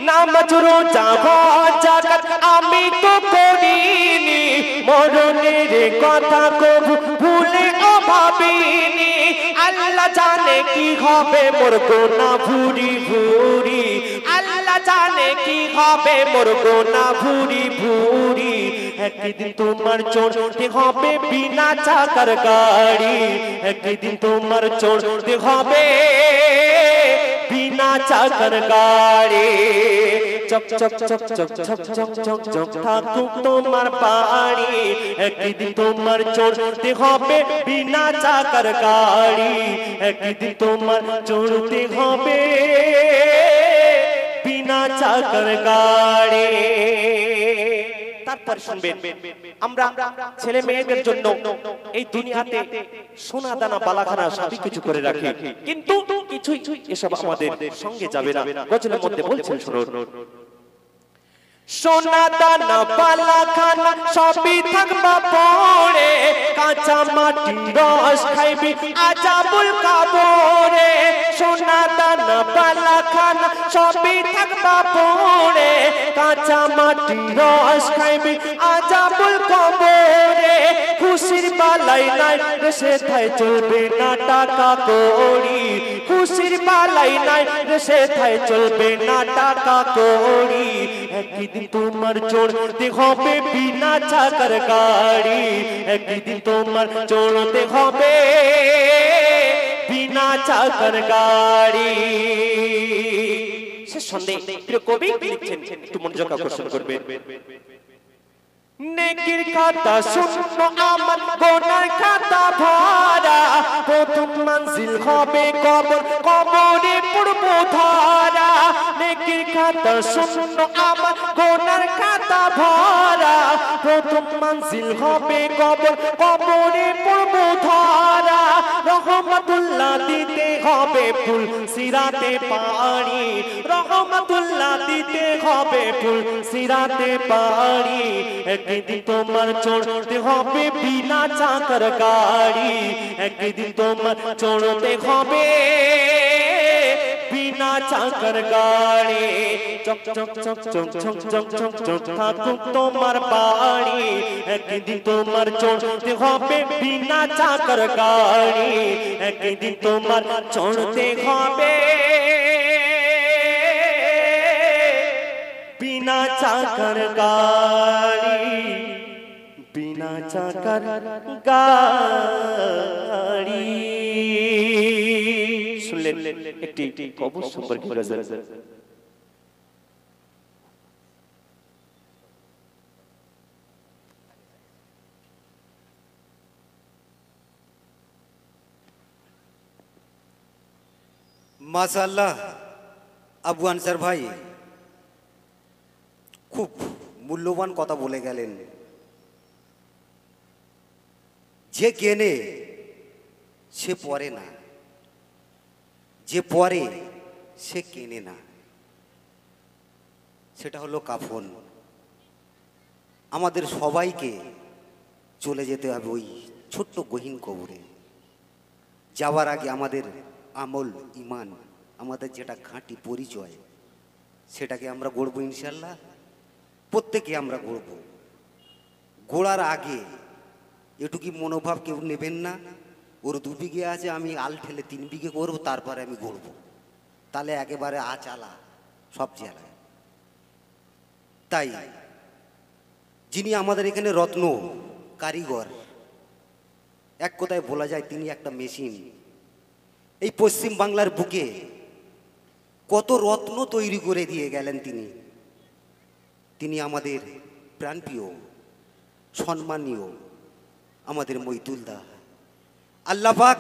নামাজ রোজা হজ জাকাত আমি তো করিনি, মরণের কথা কবু ভুলেও ভাবিনি। আল্লাহ জানে কি হবে মোর গোনা ভুরি ভুরি, আল্লাহ জানে কি হবে মোর গোনা ভুরি ভুরি। একদিন তোমার চড়তে হবে বিনা চাকার গাড়ি, একদিন তোমার চড়তে হবে বিনা চাকার গাড়ি। চক চক চক চক চক চক চক চক থাকুক তোমার বাড়ি, একদিন তোমার চড়তে হবে বিনা চাকার গাড়ি, একদিন তোমার চড়তে হবে বিনা চাকার গাড়ি। তারপর শুনবেন, আমরা ছেলে মেয়েদের জন্য এই দুনিয়াতে সোনা দানা বালাখানা সবই কিছু করে রাখি, কিন্তু কিছুই এসব আমাদের সঙ্গে যাবে না। গজলের মধ্যে বলছেন শুনুন, সোনা দানা বালাখানা সবই থাকবা পড়ে, কাঁচা মাটি রস খাইবি আজাবুল কবরে। সোনা দানা বালাখানা সবই থাকবা পড়ে, কাঁচা মাটি রস খাইবি আজাবুল কবরে। খুশির বালাই নাই সেথায় চলবে না টাকা কড়ি, খুশির বালাই নাই সেথায় চলবে না টাকা কড়ি। একদিন তোমার চড়তে হবে বিনা চাকার গাড়ি, একদিন তোমার চড়তে হবে বিনা চাকার গাড়ি। শেষ সন্দেহ প্রিয় কবি লিখছেন, একটু মনোযোগ আকর্ষণ করবে। নেকির খাতা শূন্য আমার গোনার খাতা ভরা, প্রথম মঞ্জিল হবে কবর, কবরে পড়ব ধরা। নেকির খাতা শূন্য আমার গোনার খাতা ভরা, প্রথম মঞ্জিল হবে কবর, কবরে পড়ব ধরা। রহমতুল্লাহ দিতে হবে ফুল সিরাতে পাড়ি, রহমতুল্লাহ দিতে হবে ফুল সিরাতে পাড়ি। একদিন তোমার চড়তে হবে বিনা চাকার গাড়ি, একদিন তোমার চড়তে হবে বিনা চাকার গাড়ি। চক চক চক চক চক চক চক চক থাকুক তোমার বাড়ি, একদিন তোমার চড়তে হবে বিনা চাকার গাড়ি, একদিন তোমার চড়তে হবে বিনা চাকার গাড়ি, বিনা চাকার গাড়ি। শুনলেন একটি কবর সম্পর্কে গজল। মাশাআল্লাহ আবু আনসার ভাই খুব মূল্যবান কথা বলে গেলেন। যে কেনে সে পরে না, যে পরে সে কেনে না, সেটা হলো কাফন। আমাদের সবাইকে চলে যেতে হবে ওই ছোট্ট গহীন কবরে। যাওয়ার আগে আমাদের আমল ইমান, আমাদের যেটা খাঁটি পরিচয়, সেটাকে আমরা গড়ব ইনশাল্লাহ। প্রত্যেকে আমরা গড়ব। গোড়ার আগে এটুকু মনোভাব কেউ নেবেন না, ওর 2 বিঘে আছে আমি আল ঠেলে 3 বিঘে করবো, তারপরে আমি গড়ব। তাহলে একেবারে আচালা সব জেলায়। তাই যিনি আমাদের এখানে রত্ন কারিগর, এক কথায় বলা যায় তিনি একটা মেশিন। এই পশ্চিম বাংলার বুকে কত রত্ন তৈরি করে দিয়ে গেলেন তিনি। তিনি আমাদের প্রাণপ্রিয় সম্মানীয় আমাদের মইতুলদা। আল্লাহ পাক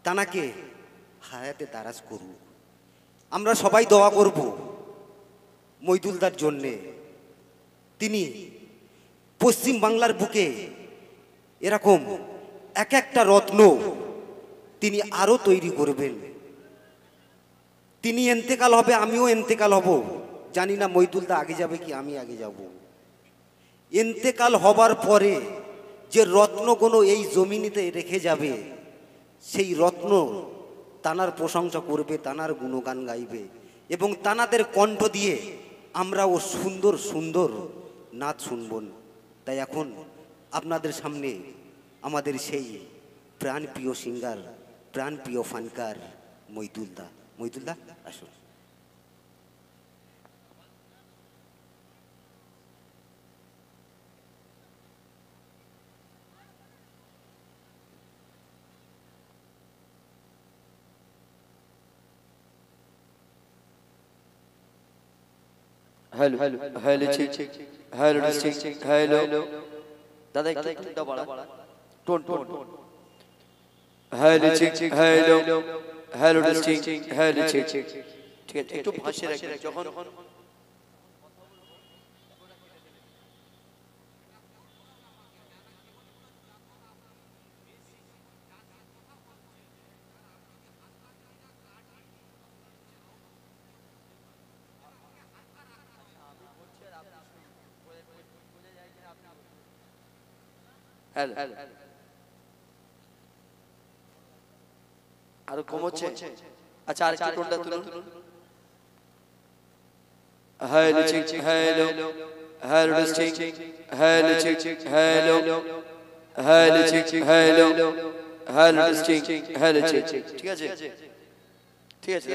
তানাকে হায়াতে দারাজ করুক। আমরা সবাই দোয়া করব মইদুলদার জন্যে। তিনি পশ্চিম বাংলার বুকে এরকম এক একটা রত্ন তিনি আরো তৈরি করবেন। তিনি এন্তেকাল হবে, আমিও এন্তেকাল হব, জানি না মইদুলদা আগে যাবে কি আমি আগে যাব। এন্তেকাল হবার পরে যে রত্নগুলো এই জমিনেতে রেখে যাবে, সেই রত্ন তানার প্রশংসা করবে, তানার গুণগান গাইবে, এবং তানাদের কণ্ঠ দিয়ে আমরাও সুন্দর সুন্দর নাচ শুনব। তাই এখন আপনাদের সামনে আমাদের সেই প্রাণপ্রিয় সিঙ্গার, প্রাণপ্রিয় ফানকার মইদুলদা। মইদুলদা আসুন। Hello hello check hello check hello दादा एक टोन बड़ा tone tone hello check hello hello check hello check ठीक है একটু ভাষে রাখবেন যখন हेलो আরো কম হচ্ছে আচ্ছা আর কি টোনটা তুলুন hello check hello hello check hello check hello hello check hello hello check hello check ঠিক আছে ঠিক আছে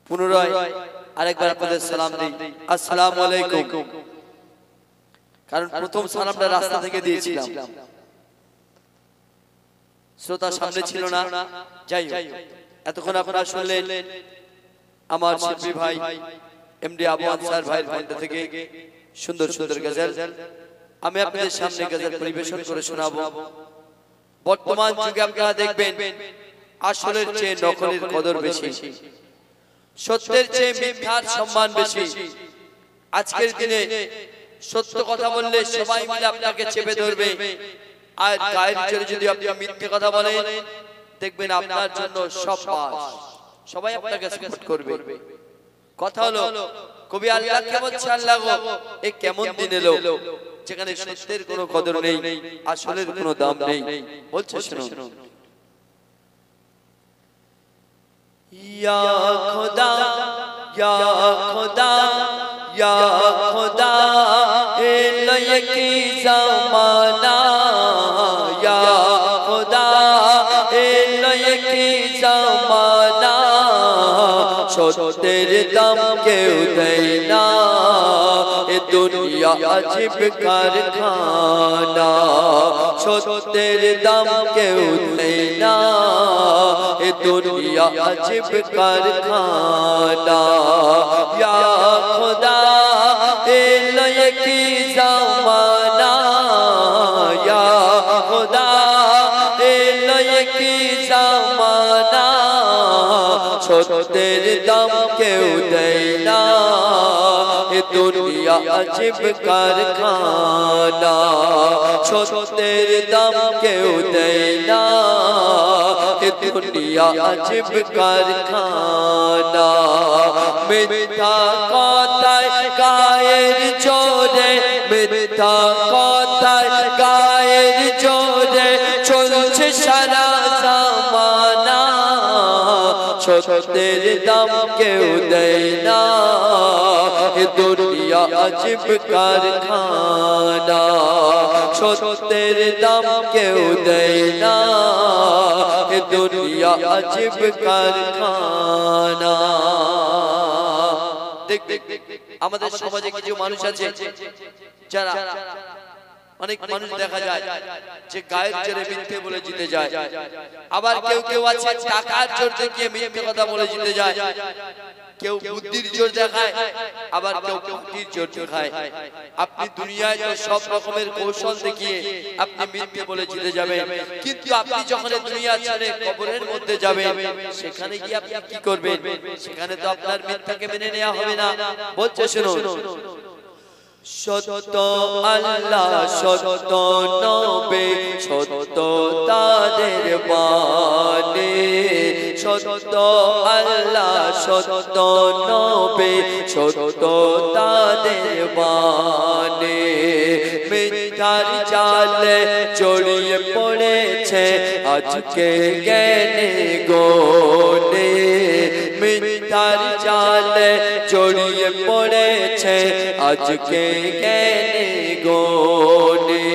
পুনরায় আরেকবার আপনাদের সালাম দেই আসসালামু আলাইকুম। কারণ প্রথম সালামটা রাস্তা থেকে দিয়েছিলাম, শ্রোতা সামনে ছিল না। যাই হোক, এতক্ষণ আপনারা শুনলেন আমার শিল্পী ভাই এমডি আবু আনসার ভাইয়ের কণ্ঠ থেকে সুন্দর সুন্দর গজল। আমি আপনাদের সামনে গজল পরিবেশন করে শোনাবো। বর্তমান যুগে আপনারা দেখবেন আসলের চেয়ে নকলের কদর বেশি, সত্যের চেয়ে মিথ্যার সম্মান বেশি। আজকের দিনে সত্য কথা বললে সবাই মিলে আপনাকে চেপে ধরবে, আর গায়ের জোরে যদি আপনি মিথ্যে কথা বলেন দেখবেন আপনার জন্য সব পাস, সবাই আপনাকে সাপোর্ট করবে। কথা হলো কবি আল্লাহকে বলছে, আল্লাহ গো এ কেমন দিন এলো যেখানে সত্যের কোনো কদর নেই, আসলের কোনো দাম নেই। বলছে শুনুন, ইয়া খোদা ইয়া খোদা या खुदा की ज़माना या खुदा की ज़माना छोटेर दम के उदैना ए दुनिया अजीब कारखाना छोटेर दम के उदैना ए दुनिया अजीब कारखाना या खुदा की ज़माना या खुदा की ज़माना छोटेर दम के उदैना ए दुनिया अजीब कारखाना छोटेर दम के उदैना ए दुनिया अजीब कारखाना मिथ्या কথায় গায়ের জোরে মিথ্যা কথায় গায়ের জোরে চলছে সারা জামানা সত্যের দাম কেউ দেয় না এ দুনিয়া আজব কারখানা সত্যের দাম কেউ দেয় না এ দুনিয়া আজব কারখানা। আমাদের সমাজে কিছু মানুষ আছে যারা অনেক মানুষ দেখা যায় যে গায়ের জোরে মিথ্যে বলে জিতে যায়, আবার কেউ কেউ আছে টাকার জোর দেখিয়ে মিথ্যে কথা বলে জিতে যায়। কেউ বুদ্ধির জোর দেখায়, আবার কেউ বুদ্ধির জোর দেখায়। আপনি দুনিয়ায় তো সব রকমের কৌশল দেখিয়ে আপনি মিথ্যে বলে জিতে যাবেন, কিন্তু আপনি যখন দুনিয়া ছেড়ে কবরের মধ্যে যাবেন, সেখানে গিয়ে আপনি কি করবেন? সেখানে তো আপনার মিথ্যাকে মেনে নেওয়া হবে না। বলছে শুনুন, সত্য আল্লাহ সত্য নবী সত্য তাদের বাণী, সত্য আল্লাহ সত্য নবী সত্য তাদের বাণী। মিথ্যার জালে জড়িয়ে পড়েছে আজকে জ্ঞানী গুণী, মিথ্যার জালে জড়িয়ে পড়েছে আজকে জ্ঞানী গুণী।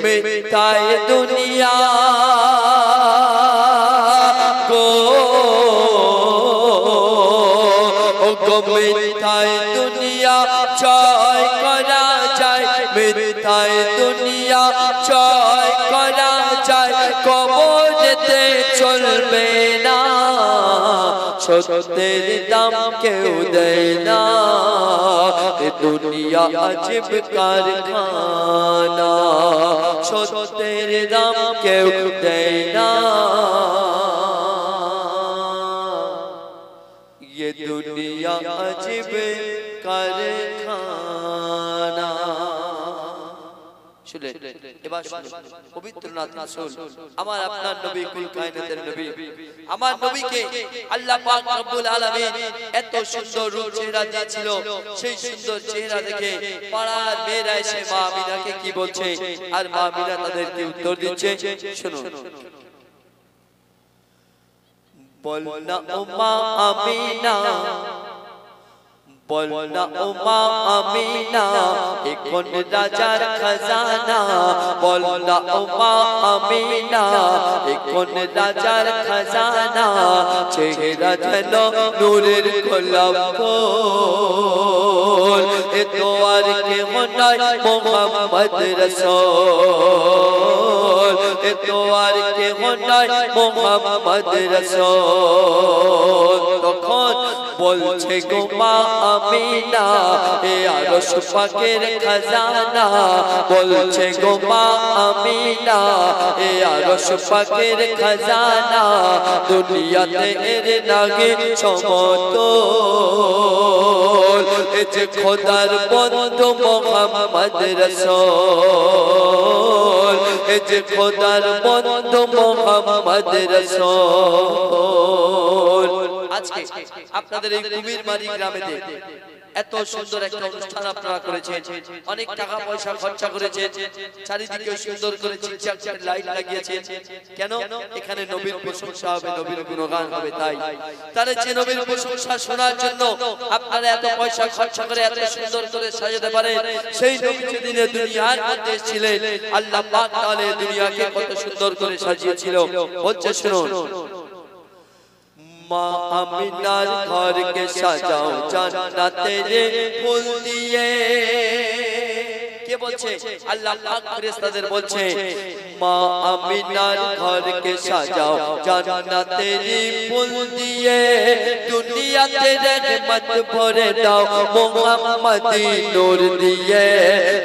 মিথ্যায় দুনিয়া মিথ্যায় দুনিয়া জয় করা যায়, মিথ্যায় দুনিয়া জয় করা যায়, কবরেতে চলবে না, সত্যের দাম কেউ দেয় না, দুনিয়া আজব কারখানা, সত্যের দাম কেউ দেয় না, ये दुनिया अजीब कारखाना। শুনলেন? এবার শুনুন, পবিত্র নাথ রাসূল আমার আপনার নবী, কুল কায়নাতের নবী, আমার নবীকে আল্লাহ পাক রব্বুল আলামিন এত সুন্দর রূপ চেহারা দিয়েছিল। সেই সুন্দর চেহারা দেখে পাড়ার মেয়েরা এসে মা আমিনাকে কি বলছে, আর মা আমিনা তাদেরকে উত্তর দিচ্ছে। শুনুন, বলনা ও মা আমিনা, বলনা ও মা আমিনা, এ কোন রাজার খাজানা, বলনা ও মা আমিনা, এ কোন রাজার খাজানা, চেহারা যেন নূরের গোলাপ ফুল, এ তো আর কেহ নয় মুহাম্মদ রাসূল, এ তো আর কেহ নয় মুহাম্মদ রাসূল। তখন বলছে গো মা আমিনা, এ আরশ পাকের খাজানা, বলছে গো মা আমিনা, এ আরশ পাকের খাজানা, দুনিয়াতে এর নাগে সমতল, এ যে খোদার বন্ধু মুহাম্মদ রাসূল, এ যে খোদার বন্ধু মুহাম্মদ রাসূল। আজকে আপনাদের এই কুমিরমারি গ্রামেতে এত সুন্দর একটা অনুষ্ঠান আপনারা করেছেন, অনেক টাকা পয়সা খরচা করেছেন, চারিদিকে সুন্দর করে চিকচাক লাইট লাগিয়েছেন। কেন? এখানে নবীর প্রশংসা হবে, নবীর গুণগান হবে। তাই তার যে নবীর প্রশংসা শোনার জন্য আপনারা এত পয়সা খরচা করে এত সুন্দর করে সাজাতে পারেন। সেই নবী যেদিনে দুনিয়ার মধ্যে এসেছিলেন, আল্লাহ পাক তাআলা দুনিয়াকে কত সুন্দর করে সাজিয়েছিল। বলছে শুনুন, মা আমিনার ঘরকে সাজাও জান্নাতের ফুল দিয়ে। কে বলছে? আল্লাহ পাক ফেরেশতাদের বলছে, মা আমিনার ঘরকে সাজাও জান্নাতের ফুল দিয়ে, দুনিয়াতে রহমত ভরে দাও মুহাম্মদি নূর দিয়ে,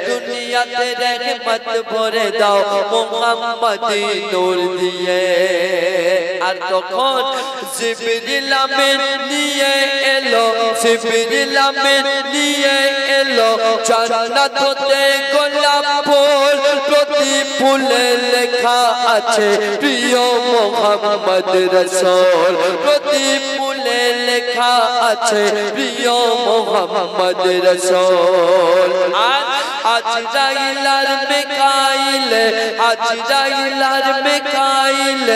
দুনিয়াতে রহমত ভরে দাও মুহাম্মদি নূর দিয়ে। আর তখন জিবরিল আমিন নিয়ে এলো, জিবরিল আমিন নিয়ে এলো জান্নাত হতে গোলাপ ফুল, প্রতি ফুলে লেখা আছে প্রিয় মুহাম্মদ রাসূল, প্রতি ফুলে লেখা আছে প্রিয় মুহাম্মদ রাসূল। আজরাইল আর মিকাইল, আজরাইল আর মিকাইল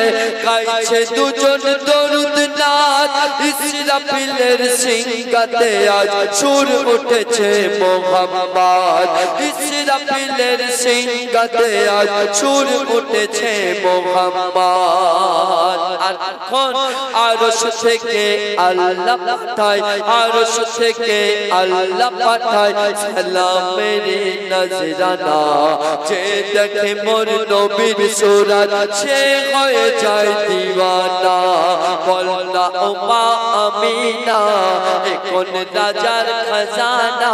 গাইছে দুজন দরুদ নাথ, ইসরাফিলের সিংহাতে আজ সুর উঠেছে মুহাম্মদ, ইসরাফিলের সিংহাতে আজ সুর উঠেছে মুহাম্মদ। আর এখন আরশ থেকে আল্লাহ পাঠায়, আরশ থেকে আল্লাহ পাঠায় সালামের নজরানা, যে দেখে মোর নবীর সুরত সে হয়ে যায় দিওয়ানা। বলনা বললা ও মা আমিনা এ কোন রাজার খাজানা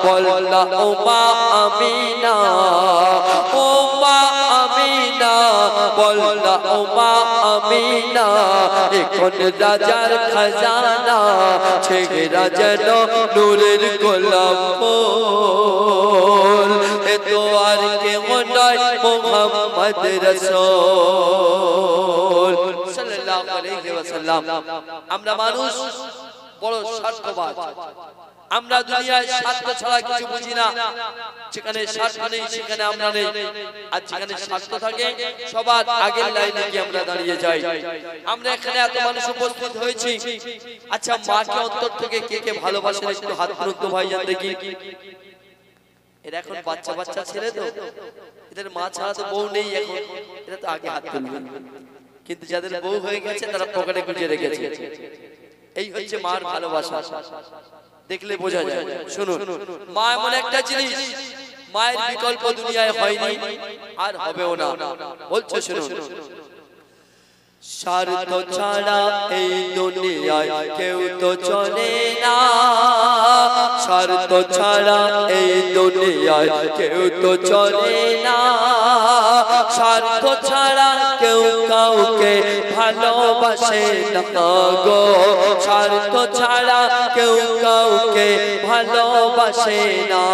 বললা ও মা আমিনা ও মা আমিনা বললা ও মা আমিনা এ কোন রাজার খাজানা ছেগরা যেন নূরের গোলাপ ফুল এ তো আর কেউ নয় মুহাম্মদ রাসূল সাল্লাল্লাহু আলাইহি ওয়াসাল্লাম। আমরা মানুষ বড় স্বার্থবাদ, আমরা দুনিয়ায় স্বার্থ ছাড়া কিছু বুঝি না। যেখানে স্বার্থ নেই সেখানে আমরা নেই, আর যেখানে স্বার্থ থাকে সবার আগের লাইনে গিয়ে আমরা দাঁড়িয়ে যাই। আমরা এখানে এত মানুষ উপস্থিত হয়েছি, আচ্ছা মাকে অন্তর থেকে কে কে ভালোবাসেন একটু হাত তুলুন তো ভাইজান দেখি। এরা এখন বাচ্চা বাচ্চা ছেলে তো, এদের মা ছাড়া তো বউ নেই এখন, এরা তো আগে হাত তুলবে। কিন্তু যাদের বউ হয়ে গেছে তারা পকেটে গুজে রেখেছে। এই হচ্ছে মার ভালোবাসা, দেখলে বোঝা যায়। শুনুন, মা এমন একটা জিনিস, মায়ের বিকল্প দুনিয়ায় হয়নি আর হবেও না। বলছে শুনুন, স্বার্থ ছাড়া এই দুনিয়ায় কেউ তো চলে না, স্বার্থ ছাড়া এই দুনিয়ায় কেউ তো চলে না, স্বার্থ ছাড়া কেউ কাউকে ভালোবাসে না গো, স্বার্থ ছাড়া কেউ কাউকে ভালোবাসে না।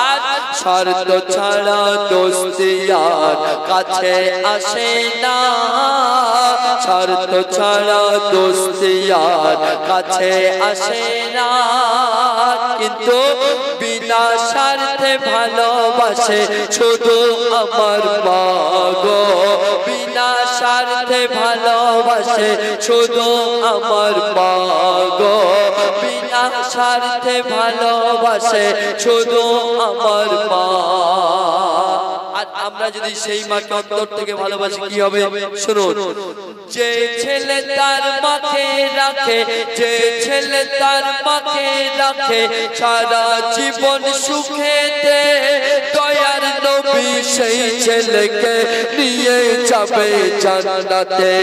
আর স্বার্থ ছাড়া দোস্তি আর কাছে আসে না, স্বার্থ ছাড়া দোস্তি আর কাছে আসে না। কিন্তু বিনা স্বার্থে ভালোবাসে শুধু আমার মা গো, বিনা স্বার্থে ভালোবাসে শুধু আমার মা গো, বিনা স্বার্থে ভালোবাসে শুধু আমার মা। আর আমরা যদি সেই মাকে অন্তর থেকে ভালোবাসি কি হবে শুনুন, যে ছেলে তার মাকে রাখে, যে ছেলে তার মাকে রাখে সারা জীবন সুখেতে, দয়ার নবী সেই ছেলেকে নিয়ে যাবে জান্নাতে,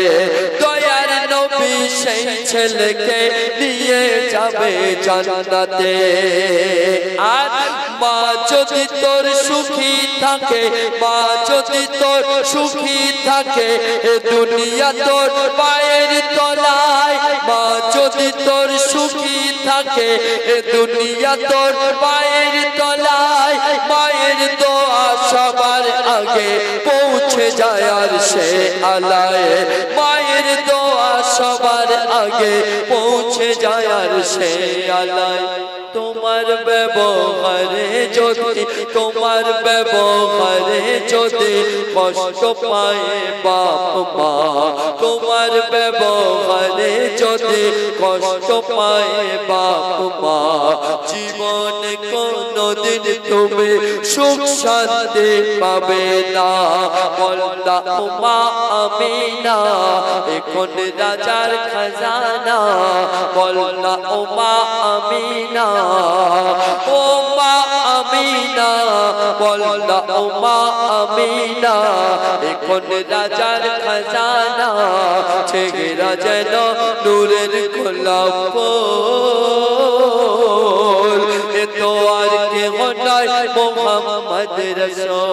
দয়ার নবী সেই ছেলেকে নিয়ে যাবে জান্নাতে। আর মা যদি তোর সুখী থাকে, মা যদি তোর সুখী থাকে, এ দুনিয়া তোর পায়ের তলায়, মা যদি তোর সুখী থাকে, এ দুনিয়া তোর পায়ের তলায়, মায়ের দোয়া সবার আগে পৌঁছে যায় আর সে আলায়, মায়ের দোয়া সবার আগে পৌঁছে যায় আর সে আলায়। তোমার ব্যবহারে যদি, তোমার ব্যবহারে যদি কষ্ট পায় বাপ মা, তোমার ব্যবহারে যদি কষ্ট পায় বাপ মা, জীবনে কোনদিন তুমি সুখ শান্তি পাবে না। বললা ও মা আমিনা এ কোন রাজার খাজানা, বললা ও মা আমিনা ও মা আমিনা, বললা ও মা আমিনা এ কোন রাজার খাজানা, ছেগরা যেন নূরের গোলাপ ফুল, এ তো আর কেউ নয় মুহাম্মদ রাসূল,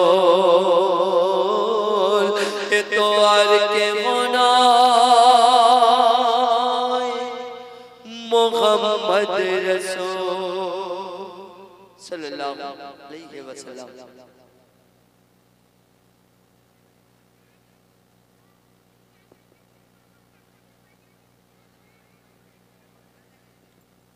এ তো আর কেউ নয় মুহাম্মদ রাসূল সাল্লাল্লাহু আলাইহি ওয়াসাল্লাম।